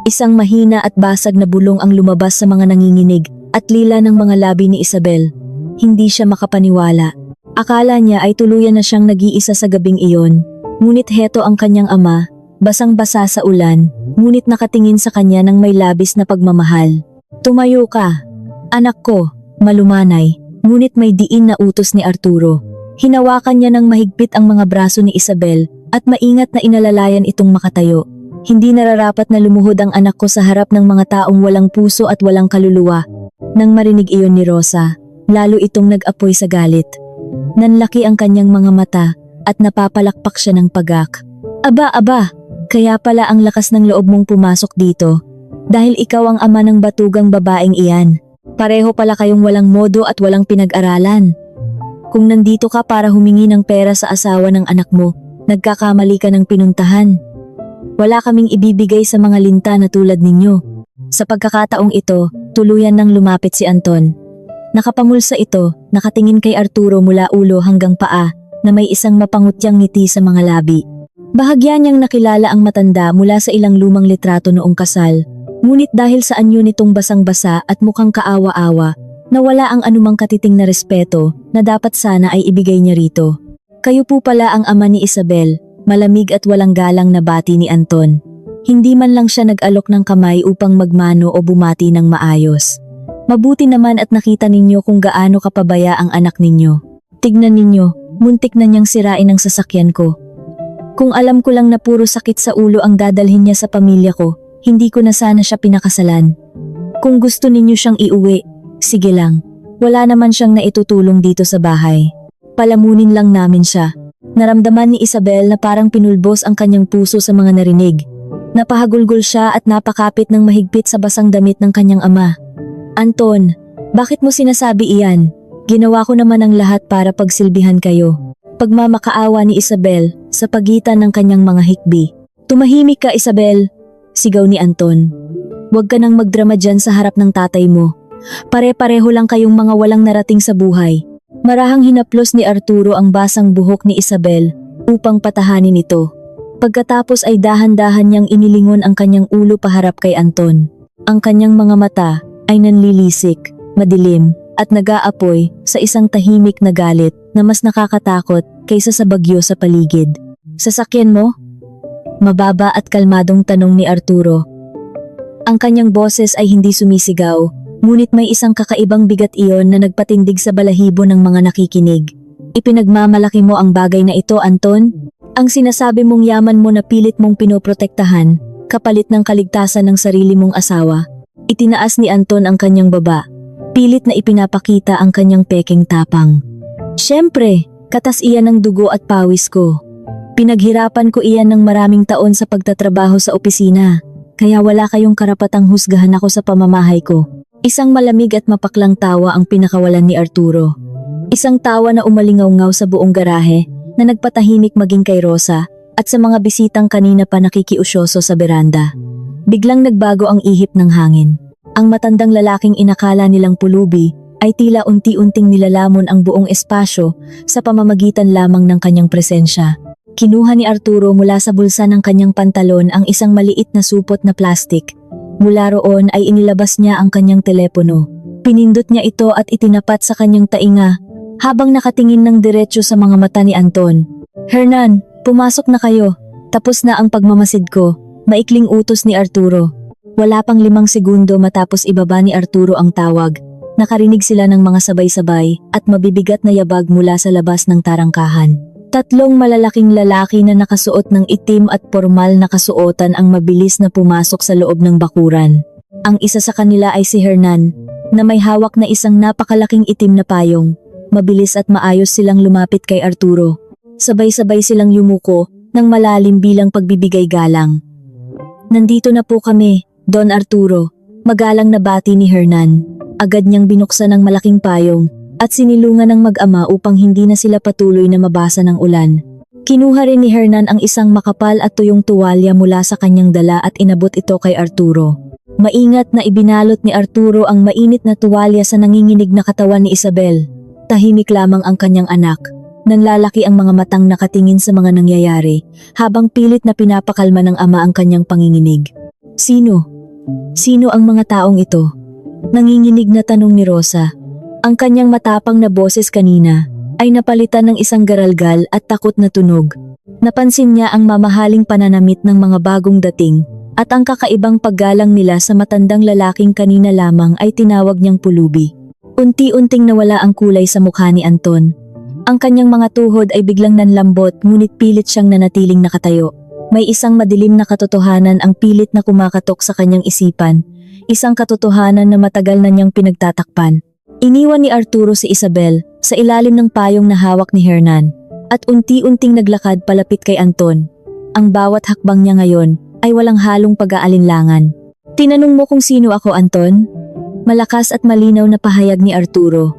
Isang mahina at basag na bulong ang lumabas sa mga nanginginig at lila ng mga labi ni Isabel. Hindi siya makapaniwala. Akala niya ay tuluyan na siyang nag-iisa sa gabing iyon. Ngunit heto ang kanyang ama, basang-basa sa ulan, ngunit nakatingin sa kanya ng may labis na pagmamahal. "Tumayo ka, anak ko," malumanay, ngunit may diin na utos ni Arturo. Hinawakan niya ng mahigpit ang mga braso ni Isabel at maingat na inalalayan itong makatayo. Hindi nararapat na lumuhod ang anak ko sa harap ng mga taong walang puso at walang kaluluwa. Nang marinig iyon ni Rosa, lalo itong nag-apoy sa galit. Nanlaki ang kanyang mga mata at napapalakpak siya ng pagak. Aba, kaya pala ang lakas ng loob mong pumasok dito. Dahil ikaw ang ama ng batugang babaeng iyan. Pareho pala kayong walang modo at walang pinag-aralan. Kung nandito ka para humingi ng pera sa asawa ng anak mo, nagkakamali ka ng pinuntahan. Wala kaming ibibigay sa mga linta na tulad ninyo. Sa pagkakataong ito, tuluyan nang lumapit si Anton. Nakapamulsa ito, nakatingin kay Arturo mula ulo hanggang paa na may isang mapangutyang ngiti sa mga labi. Bahagya niyang nakilala ang matanda mula sa ilang lumang litrato noong kasal. Ngunit dahil sa anyo nitong basang-basa at mukhang kaawa-awa, nawala ang anumang katiting na respeto na dapat sana ay ibigay niya rito. Kayo po pala ang ama ni Isabel, malamig at walang galang na bati ni Anton. Hindi man lang siya nag-alok ng kamay upang magmano o bumati ng maayos. Mabuti naman at nakita ninyo kung gaano kapabaya ang anak ninyo. Tignan ninyo, muntik na niyang sirain ang sasakyan ko. Kung alam ko lang na puro sakit sa ulo ang dadalhin niya sa pamilya ko, hindi ko na sana siya pinakasalan. Kung gusto ninyo siyang iuwi, sige lang. Wala naman siyang naitutulong dito sa bahay. Palamunin lang namin siya. Naramdaman ni Isabel na parang pinulbos ang kanyang puso sa mga narinig. Napahagulgol siya at napakapit ng mahigpit sa basang damit ng kanyang ama. Anton, bakit mo sinasabi iyan? Ginawa ko naman ang lahat para pagsilbihan kayo. Pagmamakaawa ni Isabel sa pagitan ng kanyang mga hikbi. Tumahimik ka, Isabel, sigaw ni Anton. Huwag ka nang magdrama dyan sa harap ng tatay mo. Pare-pareho lang kayong mga walang narating sa buhay. Marahang hinaplos ni Arturo ang basang buhok ni Isabel upang patahanin ito. Pagkatapos ay dahan-dahan niyang inilingon ang kanyang ulo paharap kay Anton. Ang kanyang mga mata ay nanlilisik, madilim, at nag-aapoy sa isang tahimik na galit na mas nakakatakot kaysa sa bagyo sa paligid. Sasakyan mo? Mababa at kalmadong tanong ni Arturo. Ang kanyang boses ay hindi sumisigaw, ngunit may isang kakaibang bigat iyon na nagpatindig sa balahibo ng mga nakikinig. Ipinagmamalaki mo ang bagay na ito, Anton? Ang sinasabi mong yaman mo na pilit mong pinoprotektahan, kapalit ng kaligtasan ng sarili mong asawa. Itinaas ni Anton ang kanyang baba. Pilit na ipinapakita ang kanyang pekeng tapang. Siyempre, katas iyan ng dugo at pawis ko. Pinaghirapan ko iyan ng maraming taon sa pagtatrabaho sa opisina, kaya wala kayong karapatang husgahan ako sa pamamahay ko. Isang malamig at mapaklang tawa ang pinakawalan ni Arturo. Isang tawa na umalingaw-ngaw sa buong garahe na nagpatahimik maging kay Rosa at sa mga bisitang kanina pa nakikiusyoso sa beranda. Biglang nagbago ang ihip ng hangin. Ang matandang lalaking inakala nilang pulubi ay tila unti-unting nilalamon ang buong espasyo sa pamamagitan lamang ng kanyang presensya. Kinuha ni Arturo mula sa bulsa ng kanyang pantalon ang isang maliit na supot na plastik. Mula roon ay inilabas niya ang kanyang telepono. Pinindot niya ito at itinapat sa kanyang tainga habang nakatingin ng diretsyo sa mga mata ni Anton. Hernan, pumasok na kayo. Tapos na ang pagmamasid ko. Maikling utos ni Arturo. Wala pang 5 segundo matapos ibaba ni Arturo ang tawag. Nakarinig sila ng mga sabay-sabay at mabibigat na yabag mula sa labas ng tarangkahan. 3 malalaking lalaki na nakasuot ng itim at formal na kasuotan ang mabilis na pumasok sa loob ng bakuran. Ang isa sa kanila ay si Hernan, na may hawak na isang napakalaking itim na payong. Mabilis at maayos silang lumapit kay Arturo. Sabay-sabay silang yumuko ng malalim bilang pagbibigay galang. Nandito na po kami, Don Arturo, magalang na bati ni Hernan. Agad niyang binuksan ang malaking payong at sinilungan ng mag-ama upang hindi na sila patuloy na mabasa ng ulan. Kinuha rin ni Hernan ang isang makapal at tuyong tuwalya mula sa kanyang dala at inabot ito kay Arturo. Maingat na ibinalot ni Arturo ang mainit na tuwalya sa nanginginig na katawan ni Isabel. Tahimik lamang ang kanyang anak. Nanlalaki ang mga matang nakatingin sa mga nangyayari habang pilit na pinapakalma ng ama ang kanyang panginginig. Sino? Sino ang mga taong ito? Nanginginig na tanong ni Rosa. Ang kanyang matapang na boses kanina ay napalitan ng isang garalgal at takot na tunog. Napansin niya ang mamahaling pananamit ng mga bagong dating at ang kakaibang paggalang nila sa matandang lalaking kanina lamang ay tinawag niyang pulubi. Unti-unting nawala ang kulay sa mukha ni Anton. Ang kanyang mga tuhod ay biglang nanlambot ngunit pilit siyang nanatiling nakatayo. May isang madilim na katotohanan ang pilit na kumakatok sa kanyang isipan. Isang katotohanan na matagal na niyang pinagtatakpan. Iniwan ni Arturo si Isabel sa ilalim ng payong na hawak ni Hernan at unti-unting naglakad palapit kay Anton. Ang bawat hakbang niya ngayon ay walang halong pag-aalinlangan. Tinanong mo kung sino ako, Anton? Malakas at malinaw na pahayag ni Arturo.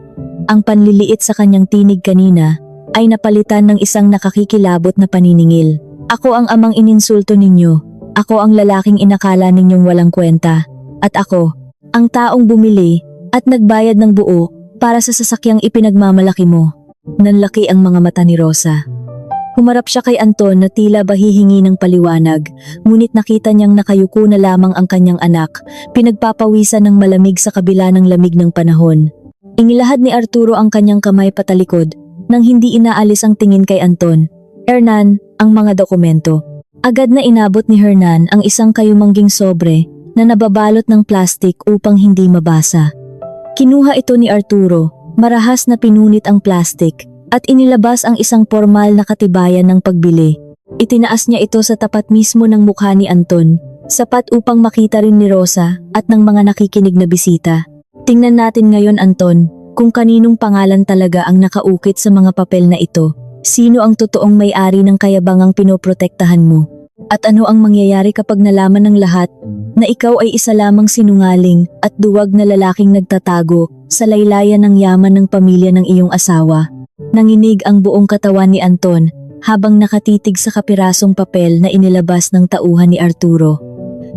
Ang panliliit sa kanyang tinig kanina ay napalitan ng isang nakakikilabot na paniningil. Ako ang amang ininsulto ninyo. Ako ang lalaking inakala ninyong walang kwenta. At ako, ang taong bumili at nagbayad ng buo para sa sasakyang ipinagmamalaki mo. Nanlaki ang mga mata ni Rosa. Humarap siya kay Anton na tila ba hihingi ng paliwanag, ngunit nakita niyang nakayuko na lamang ang kanyang anak, pinagpapawisan ng malamig sa kabila ng lamig ng panahon. Inilahad ni Arturo ang kanyang kamay patalikod, nang hindi inaalis ang tingin kay Anton. Hernan, ang mga dokumento. Agad na inabot ni Hernan ang isang kayumangging sobre na nababalot ng plastik upang hindi mabasa. Kinuha ito ni Arturo, marahas na pinunit ang plastik, at inilabas ang isang formal na katibayan ng pagbili. Itinaas niya ito sa tapat mismo ng mukha ni Anton, sapat upang makita rin ni Rosa at ng mga nakikinig na bisita. Tingnan natin ngayon, Anton, kung kaninong pangalan talaga ang nakaukit sa mga papel na ito. Sino ang totoong may-ari ng kayabangang pinoprotektahan mo? At ano ang mangyayari kapag nalaman ng lahat na ikaw ay isa lamang sinungaling at duwag na lalaking nagtatago sa laylayan ng yaman ng pamilya ng iyong asawa? Nanginig ang buong katawan ni Anton habang nakatitig sa kapirasong papel na inilabas ng tauhan ni Arturo.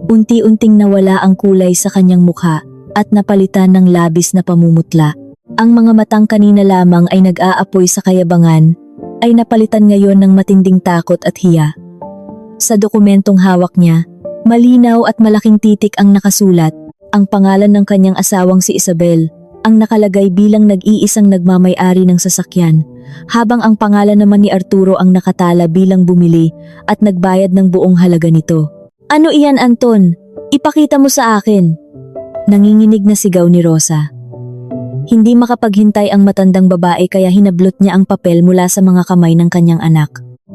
Unti-unting nawala ang kulay sa kanyang mukha at napalitan ng labis na pamumutla. Ang mga matang kanina lamang ay nag-aapoy sa kayabangan ay napalitan ngayon ng matinding takot at hiya. Sa dokumentong hawak niya, malinaw at malaking titik ang nakasulat, ang pangalan ng kanyang asawang si Isabel, ang nakalagay bilang nag-iisang nagmamay-ari ng sasakyan, habang ang pangalan naman ni Arturo ang nakatala bilang bumili at nagbayad ng buong halaga nito. Ano iyan, Anton? Ipakita mo sa akin. Nanginginig na sigaw ni Rosa. Hindi makapaghintay ang matandang babae kaya hinablot niya ang papel mula sa mga kamay ng kanyang anak.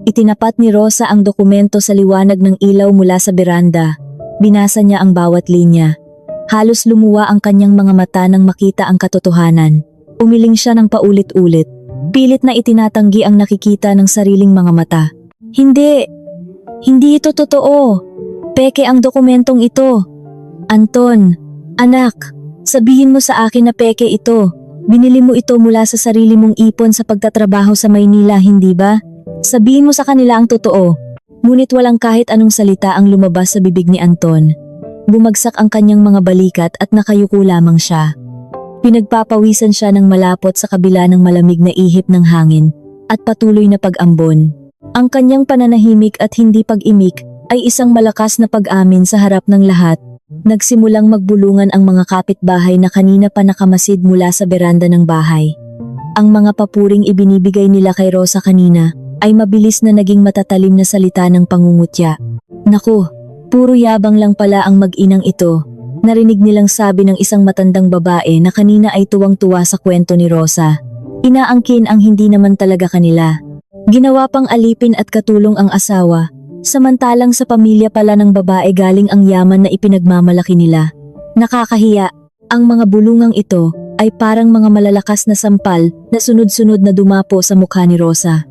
Itinapat ni Rosa ang dokumento sa liwanag ng ilaw mula sa beranda. Binasa niya ang bawat linya. Halos lumuwa ang kanyang mga mata nang makita ang katotohanan. Umiling siya ng paulit-ulit. Pilit na itinatanggi ang nakikita ng sariling mga mata. Hindi ito totoo. Peke ang dokumentong ito. Anton, anak, sabihin mo sa akin na peke ito. Binili mo ito mula sa sarili mong ipon sa pagtatrabaho sa Maynila, hindi ba? Sabihin mo sa kanila ang totoo. Ngunit walang kahit anong salita ang lumabas sa bibig ni Anton. Bumagsak ang kanyang mga balikat at nakayuko lamang siya. Pinagpapawisan siya ng malapot sa kabila ng malamig na ihip ng hangin at patuloy na pag-ambon. Ang kanyang pananahimik at hindi pag-imik ay isang malakas na pag-amin sa harap ng lahat. Nagsimulang magbulungan ang mga kapitbahay na kanina pa nakamasid mula sa beranda ng bahay. Ang mga papuring ibinibigay nila kay Rosa kanina ay mabilis na naging matatalim na salita ng pangungutya. Naku! Puro yabang lang pala ang mag-inang ito. Narinig nilang sabi ng isang matandang babae na kanina ay tuwang-tuwa sa kwento ni Rosa. Inaangkin ang hindi naman talaga kanila. Ginawa pang alipin at katulong ang asawa, samantalang sa pamilya pala ng babae galing ang yaman na ipinagmamalaki nila. Nakakahiya, ang mga bulungang ito ay parang mga malalakas na sampal na sunod-sunod na dumapo sa mukha ni Rosa.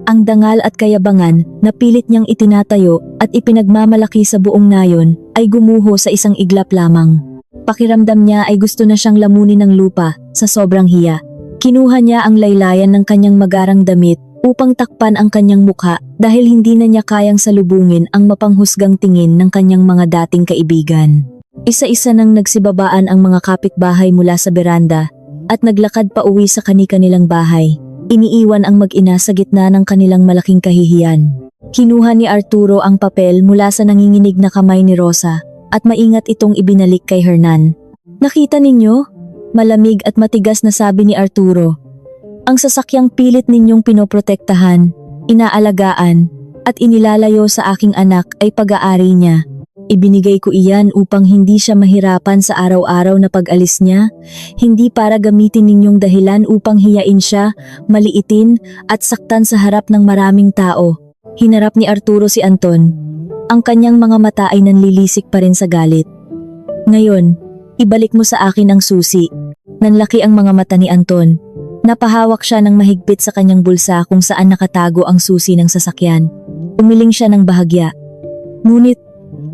Ang dangal at kayabangan na pilit niyang itinatayo at ipinagmamalaki sa buong nayon ay gumuho sa isang iglap lamang. Pakiramdam niya ay gusto na siyang lamunin ng lupa sa sobrang hiya. Kinuha niya ang laylayan ng kanyang magarang damit upang takpan ang kanyang mukha dahil hindi na niya kayang salubungin ang mapanghusgang tingin ng kanyang mga dating kaibigan. Isa-isa nang nagsibabaan ang mga kapitbahay mula sa beranda at naglakad pa uwi sa kani-kanilang bahay. Iniiwan ang mag-ina sa gitna ng kanilang malaking kahihiyan. Kinuha ni Arturo ang papel mula sa nanginginig na kamay ni Rosa at maingat itong ibinalik kay Hernan. Nakita ninyo? Malamig at matigas na sabi ni Arturo. Ang sasakyang pilit ninyong pinoprotektahan, inaalagaan, at inilalayo sa aking anak ay pag-aari niya. Ibinigay ko iyan upang hindi siya mahirapan sa araw-araw na pag-alis niya, hindi para gamitin ninyong dahilan upang hiyain siya, maliitin at saktan sa harap ng maraming tao. Hinarap ni Arturo si Anton. Ang kanyang mga mata ay nanlilisik pa rin sa galit. Ngayon, ibalik mo sa akin ang susi. Nanlaki ang mga mata ni Anton. Napahawak siya ng mahigpit sa kanyang bulsa kung saan nakatago ang susi ng sasakyan. Umiling siya ng bahagya. Ngunit,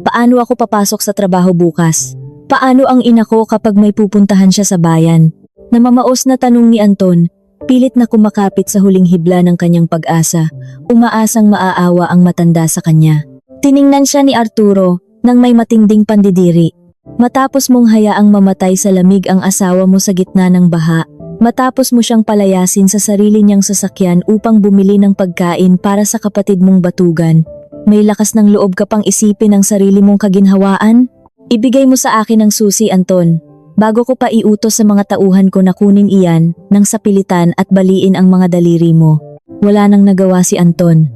paano ako papasok sa trabaho bukas? Paano ang ina ko kapag may pupuntahan siya sa bayan? Namamaos na tanong ni Anton, pilit na kumakapit sa huling hibla ng kanyang pag-asa, umaasang maaawa ang matanda sa kanya. Tiningnan siya ni Arturo nang may matinding pandidiri. Matapos mong hayaang mamatay sa lamig ang asawa mo sa gitna ng baha, matapos mo siyang palayasin sa sarili niyang sasakyan upang bumili ng pagkain para sa kapatid mong batugan, may lakas ng loob ka pang isipin ang sarili mong kaginhawaan? Ibigay mo sa akin ang susi, Anton, bago ko pa iutos sa mga tauhan ko na kunin iyan nang sapilitan at baliin ang mga daliri mo. Wala nang nagawa si Anton.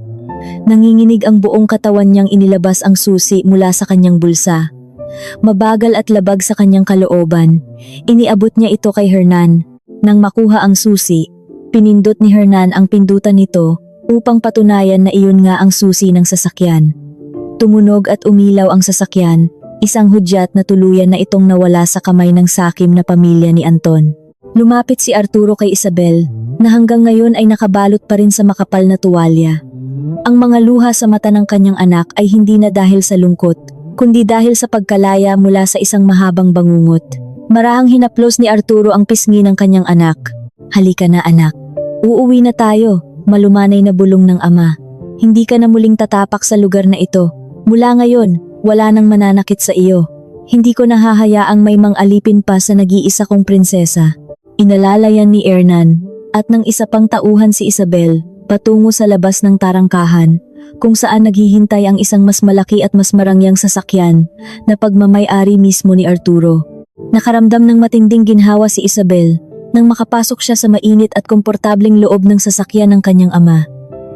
Nanginginig ang buong katawan niyang inilabas ang susi mula sa kanyang bulsa. Mabagal at labag sa kanyang kalooban, iniabot niya ito kay Hernan. Nang makuha ang susi, pinindot ni Hernan ang pindutan nito upang patunayan na iyon nga ang susi ng sasakyan. Tumunog at umilaw ang sasakyan, isang hudyat na tuluyan na itong nawala sa kamay ng sakim na pamilya ni Anton. Lumapit si Arturo kay Isabel, na hanggang ngayon ay nakabalot pa rin sa makapal na tuwalya. Ang mga luha sa mata ng kanyang anak ay hindi na dahil sa lungkot, kundi dahil sa pagkalaya mula sa isang mahabang bangungot. Marahang hinaplos ni Arturo ang pisngi ng kanyang anak. Halika na, anak. Uuwi na tayo, malumanay na bulong ng ama. Hindi ka na muling tatapak sa lugar na ito. Mula ngayon, wala nang mananakit sa iyo. Hindi ko nahahayaang may mang-alipin pa sa nag-iisa kong prinsesa. Inalalayan ni Hernan, at ng isa pang tauhan si Isabel, patungo sa labas ng tarangkahan, kung saan naghihintay ang isang mas malaki at mas marangyang sasakyan na pagmamay-ari mismo ni Arturo. Nakaramdam ng matinding ginhawa si Isabel nang makapasok siya sa mainit at komportableng loob ng sasakyan ng kanyang ama.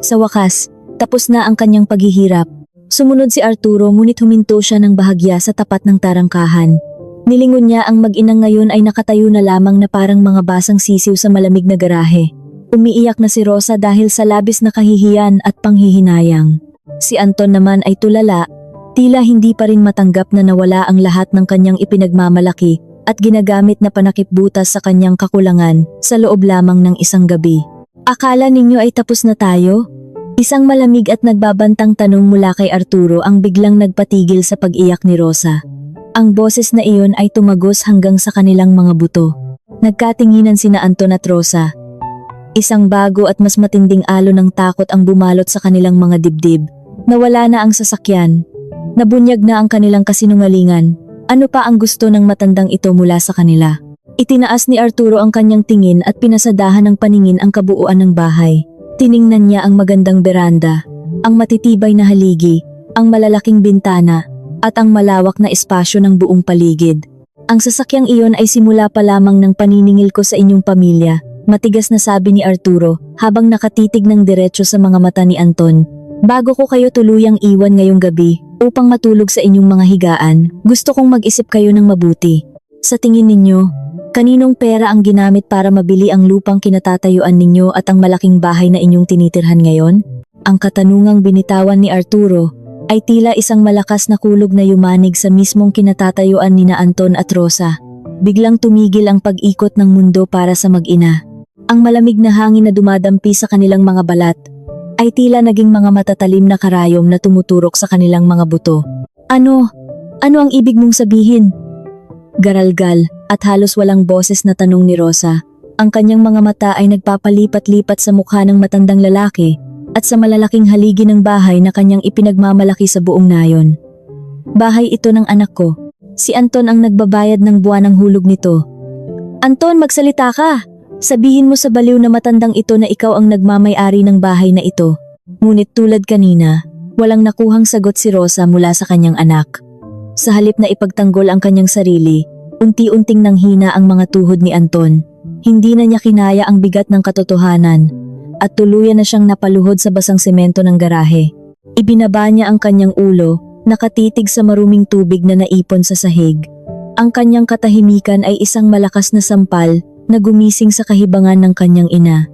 Sa wakas, tapos na ang kanyang paghihirap. Sumunod si Arturo ngunit huminto siya ng bahagya sa tapat ng tarangkahan. Nilingon niya ang mag-inang ngayon ay nakatayo na lamang na parang mga basang sisiw sa malamig na garahe. Umiiyak na si Rosa dahil sa labis na kahihiyan at panghihinayang. Si Anton naman ay tulala, tila hindi pa rin matanggap na nawala ang lahat ng kanyang ipinagmamalaki at ginagamit na panakipbutas sa kanyang kakulangan sa loob lamang ng isang gabi. Akala ninyo ay tapos na tayo? Isang malamig at nagbabantang tanong mula kay Arturo ang biglang nagpatigil sa pag-iyak ni Rosa. Ang boses na iyon ay tumagos hanggang sa kanilang mga buto. Nagkatinginan sina Anton at Rosa. Isang bago at mas matinding alon ng takot ang bumalot sa kanilang mga dibdib. Nawala na ang sasakyan. Nabunyag na ang kanilang kasinungalingan. Ano pa ang gusto ng matandang ito mula sa kanila? Itinaas ni Arturo ang kanyang tingin at pinasadahan ng paningin ang kabuuan ng bahay. Tiningnan niya ang magandang beranda, ang matitibay na haligi, ang malalaking bintana, at ang malawak na espasyo ng buong paligid. Ang sasakyang iyon ay simula pa lamang ng paniningil ko sa inyong pamilya. Matigas na sabi ni Arturo habang nakatitig ng diretso sa mga mata ni Anton. Bago ko kayo tuluyang iwan ngayong gabi upang matulog sa inyong mga higaan, gusto kong mag-isip kayo ng mabuti. Sa tingin ninyo, kaninong pera ang ginamit para mabili ang lupang kinatatayuan ninyo at ang malaking bahay na inyong tinitirhan ngayon? Ang katanungang binitawan ni Arturo ay tila isang malakas na kulog na yumanig sa mismong kinatatayuan ni na Anton at Rosa. Biglang tumigil ang pag-ikot ng mundo para sa mag-ina. Ang malamig na hangin na dumadampi sa kanilang mga balat ay tila naging mga matatalim na karayom na tumuturok sa kanilang mga buto. Ano? Ano ang ibig mong sabihin? Garalgal at halos walang boses na tanong ni Rosa. Ang kanyang mga mata ay nagpapalipat-lipat sa mukha ng matandang lalaki at sa malalaking haligi ng bahay na kanyang ipinagmamalaki sa buong nayon. Bahay ito ng anak ko. Si Anton ang nagbabayad ng buwanang hulog nito. Anton, magsalita ka! Sabihin mo sa baliw na matandang ito na ikaw ang nagmamay-ari ng bahay na ito. Ngunit tulad kanina, walang nakuhang sagot si Rosa mula sa kanyang anak. Sa halip na ipagtanggol ang kanyang sarili, unti-unting nanghina ang mga tuhod ni Anton. Hindi na niya kinaya ang bigat ng katotohanan at tuluyan na siyang napaluhod sa basang semento ng garahe. Ibinaba niya ang kanyang ulo, nakatitig sa maruming tubig na naipon sa sahig. Ang kanyang katahimikan ay isang malakas na sampal na gumising sa kahibangan ng kanyang ina.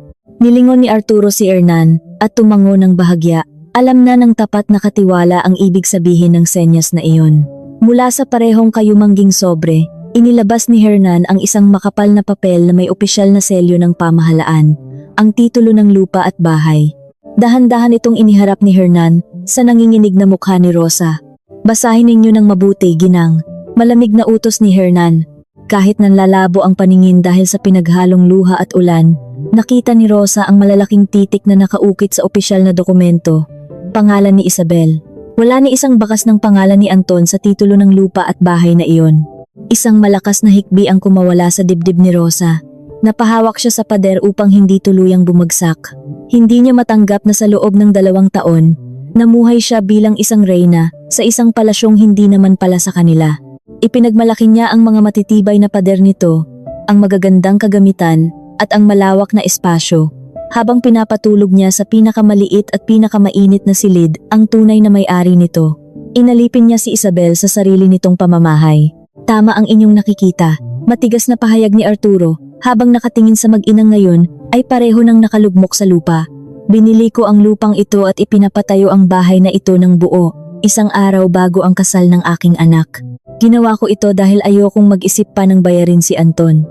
Nilingon ni Arturo si Hernan at tumango ng bahagya. Alam na ng tapat na katiwala ang ibig sabihin ng senyas na iyon. Mula sa parehong kayumangging sobre, inilabas ni Hernan ang isang makapal na papel na may opisyal na selyo ng pamahalaan, ang titulo ng lupa at bahay. Dahan-dahan itong iniharap ni Hernan sa nanginginig na mukha ni Rosa. Basahin ninyo ng mabuti, ginang. Malamig na utos ni Hernan. Kahit nanlalabo ang paningin dahil sa pinaghalong luha at ulan, nakita ni Rosa ang malalaking titik na nakaukit sa opisyal na dokumento. Pangalan ni Isabel. Wala ni isang bakas ng pangalan ni Anton sa titulo ng lupa at bahay na iyon. Isang malakas na hikbi ang kumawala sa dibdib ni Rosa. Napahawak siya sa pader upang hindi tuluyang bumagsak. Hindi niya matanggap na sa loob ng 2 taon, namuhay siya bilang isang reyna sa isang palasyong hindi naman pala sa kanila. Ipinagmalaki niya ang mga matitibay na pader nito, ang magagandang kagamitan at ang malawak na espasyo, habang pinapatulog niya sa pinakamaliit at pinakamainit na silid ang tunay na may-ari nito. Inalipin niya si Isabel sa sarili nitong pamamahay. Tama ang inyong nakikita, matigas na pahayag ni Arturo, habang nakatingin sa mag-inang ngayon ay pareho nang nakalugmok sa lupa. Binili ko ang lupang ito at ipinapatayo ang bahay na ito ng buo, isang araw bago ang kasal ng aking anak. Ginawa ko ito dahil ayokong mag-isip pa ng bayarin si Anton.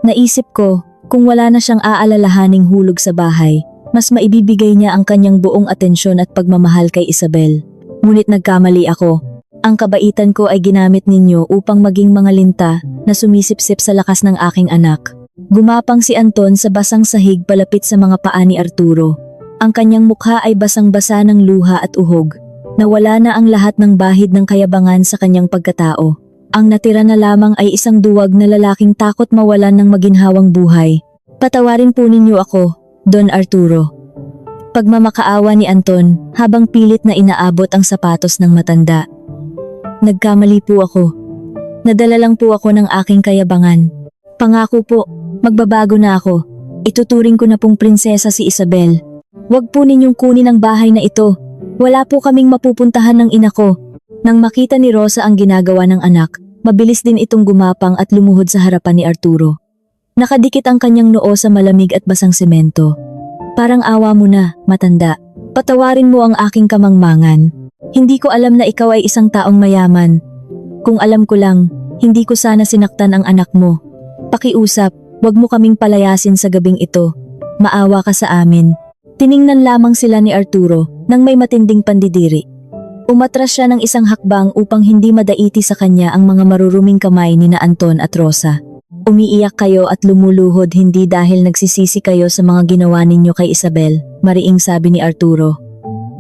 Naisip ko, kung wala na siyang aalalahaning hulog sa bahay, mas maibibigay niya ang kanyang buong atensyon at pagmamahal kay Isabel. Ngunit nagkamali ako. Ang kabaitan ko ay ginamit ninyo upang maging mga linta na sumisipsip sa lakas ng aking anak. Gumapang si Anton sa basang sahig palapit sa mga paa ni Arturo. Ang kanyang mukha ay basang-basa ng luha at uhog. Nawala na ang lahat ng bahid ng kayabangan sa kanyang pagkatao. Ang natira na lamang ay isang duwag na lalaking takot mawalan ng maginhawang buhay. Patawarin po ninyo ako, Don Arturo. Pagmamakaawa ni Anton habang pilit na inaabot ang sapatos ng matanda. Nagkamali po ako. Nadala lang po ako ng aking kayabangan. Pangako po, magbabago na ako. Ituturing ko na pong prinsesa si Isabel. Huwag po ninyong kunin ang bahay na ito. Wala po kaming mapupuntahan ng ina ko. Nang makita ni Rosa ang ginagawa ng anak, mabilis din itong gumapang at lumuhod sa harapan ni Arturo. Nakadikit ang kanyang noo sa malamig at basang semento. Parang awa mo na, matanda. Patawarin mo ang aking kamangmangan. Hindi ko alam na ikaw ay isang taong mayaman. Kung alam ko lang, hindi ko sana sinaktan ang anak mo. Pakiusap, wag mo kaming palayasin sa gabing ito. Maawa ka sa amin. Tiningnan lamang sila ni Arturo nang may matinding pandidiri. Umatras siya ng isang hakbang upang hindi madaiti sa kanya ang mga maruruming kamay ni na Anton at Rosa. Umiiyak kayo at lumuluhod hindi dahil nagsisisi kayo sa mga ginawa ninyo kay Isabel, mariing sabi ni Arturo.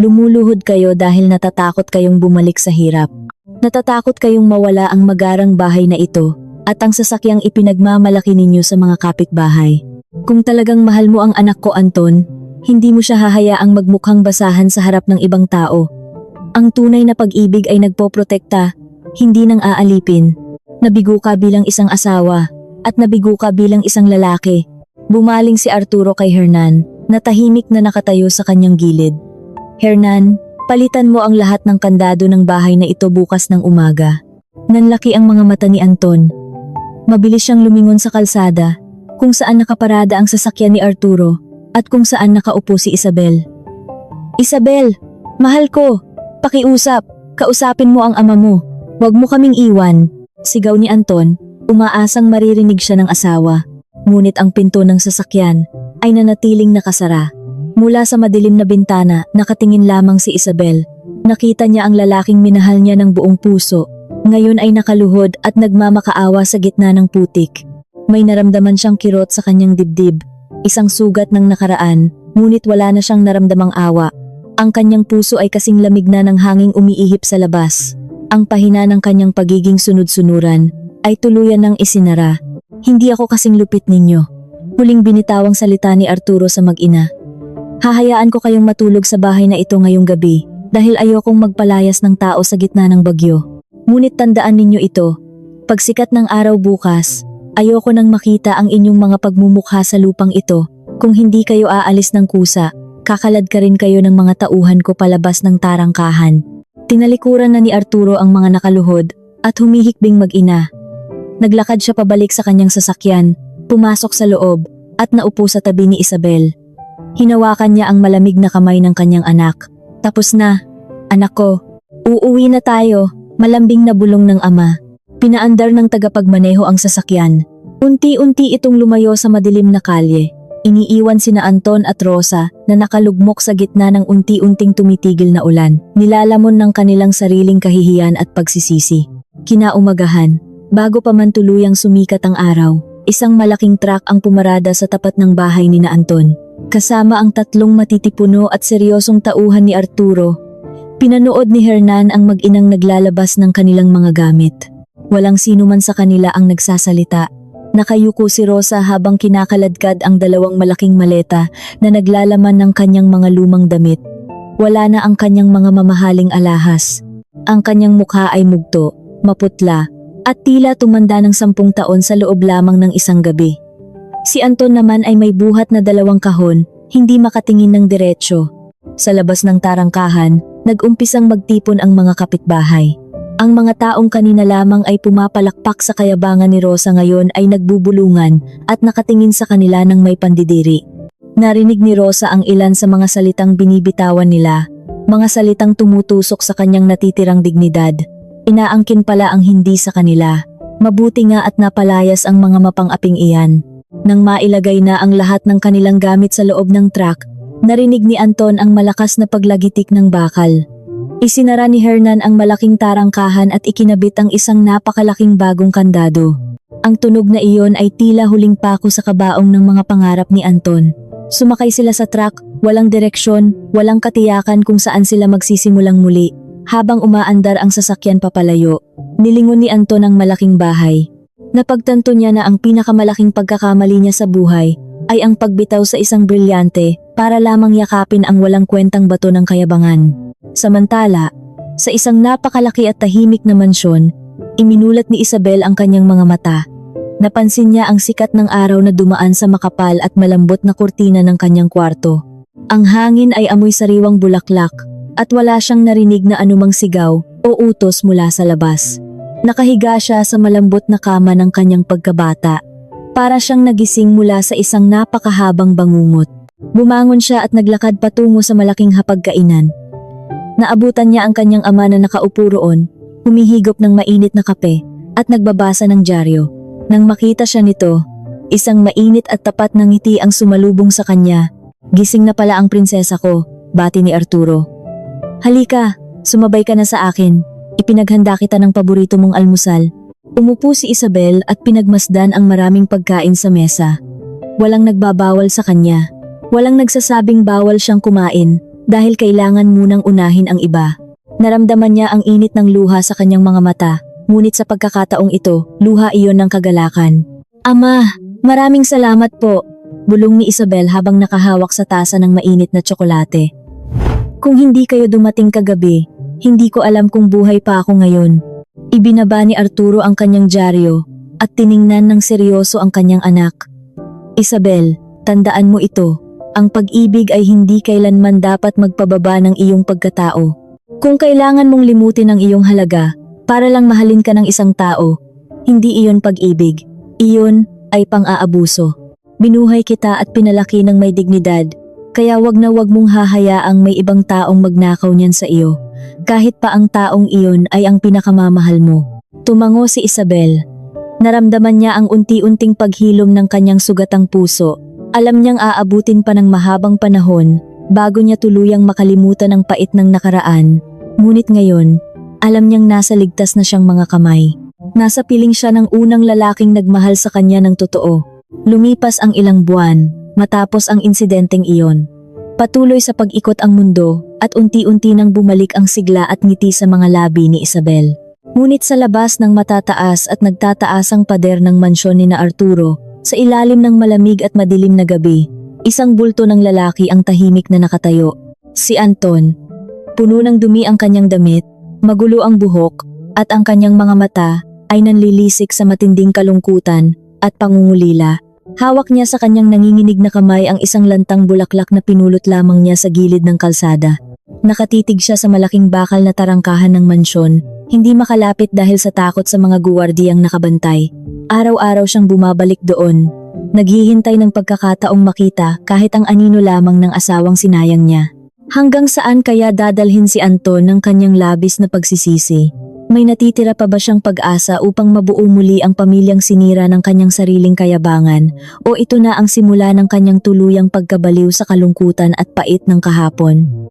Lumuluhod kayo dahil natatakot kayong bumalik sa hirap. Natatakot kayong mawala ang magarang bahay na ito at ang sasakyang ipinagmamalaki ninyo sa mga kapitbahay. Kung talagang mahal mo ang anak ko, Anton, hindi mo siya hahayaang magmukhang basahan sa harap ng ibang tao. Ang tunay na pag-ibig ay nagpoprotekta, hindi nang aalipin. Nabigo ka bilang isang asawa, at nabigo ka bilang isang lalaki. Bumaling si Arturo kay Hernan, na tahimik na nakatayo sa kanyang gilid. Hernan, palitan mo ang lahat ng kandado ng bahay na ito bukas ng umaga. Nanlaki ang mga mata ni Anton. Mabilis siyang lumingon sa kalsada, kung saan nakaparada ang sasakyan ni Arturo, at kung saan nakaupo si Isabel. Isabel, mahal ko, pakiusap, kausapin mo ang ama mo, wag mo kaming iwan, sigaw ni Anton, umaasang maririnig siya ng asawa. Ngunit ang pinto ng sasakyan ay nanatiling nakasara. Mula sa madilim na bintana, nakatingin lamang si Isabel. Nakita niya ang lalaking minahal niya ng buong puso. Ngayon ay nakaluhod at nagmamakaawa sa gitna ng putik. May naramdaman siyang kirot sa kanyang dibdib. Isang sugat ng nakaraan, ngunit wala na siyang naramdamang awa. Ang kanyang puso ay kasing lamig na ng hanging umiihip sa labas. Ang pahina ng kanyang pagiging sunod-sunuran ay tuluyan ng isinara. Hindi ako kasing lupit ninyo. Huling binitawang salita ni Arturo sa mag-ina. Hahayaan ko kayong matulog sa bahay na ito ngayong gabi dahil ayokong magpalayas ng tao sa gitna ng bagyo. Ngunit tandaan ninyo ito, pagsikat ng araw bukas, ayoko nang makita ang inyong mga pagmumukha sa lupang ito. Kung hindi kayo aalis ng kusa, kakalad ka rin kayo ng mga tauhan ko palabas ng tarangkahan. Tinalikuran na ni Arturo ang mga nakaluhod at humihikbing mag-ina. Naglakad siya pabalik sa kanyang sasakyan, pumasok sa loob at naupo sa tabi ni Isabel. Hinawakan niya ang malamig na kamay ng kanyang anak. Tapos na, anak ko, uuwi na tayo, malambing na bulong ng ama. Pinaandar ng tagapagmaneho ang sasakyan. Unti-unti itong lumayo sa madilim na kalye. Iniiwan sina Anton at Rosa na nakalugmok sa gitna ng unti-unting tumitigil na ulan. Nilalamon ng kanilang sariling kahihiyan at pagsisisi. Kinaumagahan, bago pa man tuluyang sumikat ang araw, isang malaking truck ang pumarada sa tapat ng bahay ni na Anton. Kasama ang tatlong matitipuno at seryosong tauhan ni Arturo. Pinanood ni Hernan ang mag-inang naglalabas ng kanilang mga gamit. Walang sino man sa kanila ang nagsasalita. Nakayuko si Rosa habang kinakaladkad ang dalawang malaking maleta na naglalaman ng kanyang mga lumang damit. Wala na ang kanyang mga mamahaling alahas. Ang kanyang mukha ay mugto, maputla, at tila tumanda ng 10 taon sa loob lamang ng isang gabi. Si Anton naman ay may buhat na 2 kahon, hindi makatingin ng diretsyo. Sa labas ng tarangkahan, nag-umpisang magtipon ang mga kapitbahay. Ang mga taong kanina lamang ay pumapalakpak sa kayabangan ni Rosa ngayon ay nagbubulungan at nakatingin sa kanila ng may pandidiri. Narinig ni Rosa ang ilan sa mga salitang binibitawan nila, mga salitang tumutusok sa kanyang natitirang dignidad. Inaangkin pala ang hindi sa kanila. Mabuti nga at napalayas ang mga mapang-aping iyan. Nang mailagay na ang lahat ng kanilang gamit sa loob ng truck, narinig ni Anton ang malakas na paglagitik ng bakal. Isinara ni Hernan ang malaking tarangkahan at ikinabit ang isang napakalaking bagong kandado. Ang tunog na iyon ay tila huling pako sa kabaong ng mga pangarap ni Anton. Sumakay sila sa truck, walang direksyon, walang katiyakan kung saan sila magsisimulang muli. Habang umaandar ang sasakyan papalayo, nilingon ni Anton ang malaking bahay. Napagtanto niya na ang pinakamalaking pagkakamali niya sa buhay ay ang pagbitaw sa isang brilyante para lamang yakapin ang walang kwentang bato ng kayabangan. Samantala, sa isang napakalaki at tahimik na mansyon, iminulat ni Isabel ang kanyang mga mata. Napansin niya ang sikat ng araw na dumaan sa makapal at malambot na kurtina ng kanyang kwarto. Ang hangin ay amoy sariwang bulaklak at wala siyang narinig na anumang sigaw o utos mula sa labas. Nakahiga siya sa malambot na kama ng kanyang pagkabata. Para siyang nagising mula sa isang napakahabang bangungot. Bumangon siya at naglakad patungo sa malaking hapagkainan. Naabutan niya ang kanyang ama na nakaupo roon, humihigop ng mainit na kape at nagbabasa ng dyaryo. Nang makita siya nito, isang mainit at tapat na ngiti ang sumalubong sa kanya. Gising na pala ang prinsesa ko, bati ni Arturo. Halika, sumabay ka na sa akin. Ipinaghanda kita ng paborito mong almusal. Umupo si Isabel at pinagmasdan ang maraming pagkain sa mesa. Walang nagbabawal sa kanya. Walang nagsasabing bawal siyang kumain dahil kailangan munang unahin ang iba. Naramdaman niya ang init ng luha sa kanyang mga mata, ngunit sa pagkakataong ito, luha iyon ng kagalakan. Ama, maraming salamat po, bulong ni Isabel habang nakahawak sa tasa ng mainit na tsokolate. Kung hindi kayo dumating kagabi, hindi ko alam kung buhay pa ako ngayon. Ibinaba ni Arturo ang kanyang dyaryo at tiningnan ng seryoso ang kanyang anak. Isabel, tandaan mo ito. Ang pag-ibig ay hindi kailanman dapat magpababa ng iyong pagkatao. Kung kailangan mong limutin ang iyong halaga para lang mahalin ka ng isang tao, hindi iyon pag-ibig. Iyon ay pang-aabuso. Binuhay kita at pinalaki ng may dignidad, kaya wag na wag mong hahayaang may ibang taong magnakaw niyan sa iyo. Kahit pa ang taong iyon ay ang pinakamamahal mo. Tumango si Isabel. Naramdaman niya ang unti-unting paghilom ng kanyang sugatang puso. Alam niyang aabutin pa ng mahabang panahon bago niya tuluyang makalimutan ang pait ng nakaraan. Ngunit ngayon, alam niyang nasa ligtas na siyang mga kamay. Nasa piling siya ng unang lalaking nagmahal sa kanya ng totoo. Lumipas ang ilang buwan matapos ang insidenteng iyon. Patuloy sa pag-ikot ang mundo at unti-unti nang bumalik ang sigla at ngiti sa mga labi ni Isabel. Ngunit sa labas ng matataas at nagtataas ang pader ng mansyon ni na Arturo, sa ilalim ng malamig at madilim na gabi, isang bulto ng lalaki ang tahimik na nakatayo. Si Anton. Puno ng dumi ang kanyang damit, magulo ang buhok, at ang kanyang mga mata ay nanlilisik sa matinding kalungkutan at pangungulila. Hawak niya sa kanyang nanginginig na kamay ang isang lantang bulaklak na pinulot lamang niya sa gilid ng kalsada. Nakatitig siya sa malaking bakal na tarangkahan ng mansyon, hindi makalapit dahil sa takot sa mga guwardiyang nakabantay. Araw-araw siyang bumabalik doon, naghihintay ng pagkakataong makita kahit ang anino lamang ng asawang sinayang niya. Hanggang saan kaya dadalhin si Anton ng kanyang labis na pagsisisi? May natitira pa ba siyang pag-asa upang mabuo muli ang pamilyang sinira ng kanyang sariling kayabangan, o ito na ang simula ng kanyang tuluyang pagkabaliw sa kalungkutan at pait ng kahapon?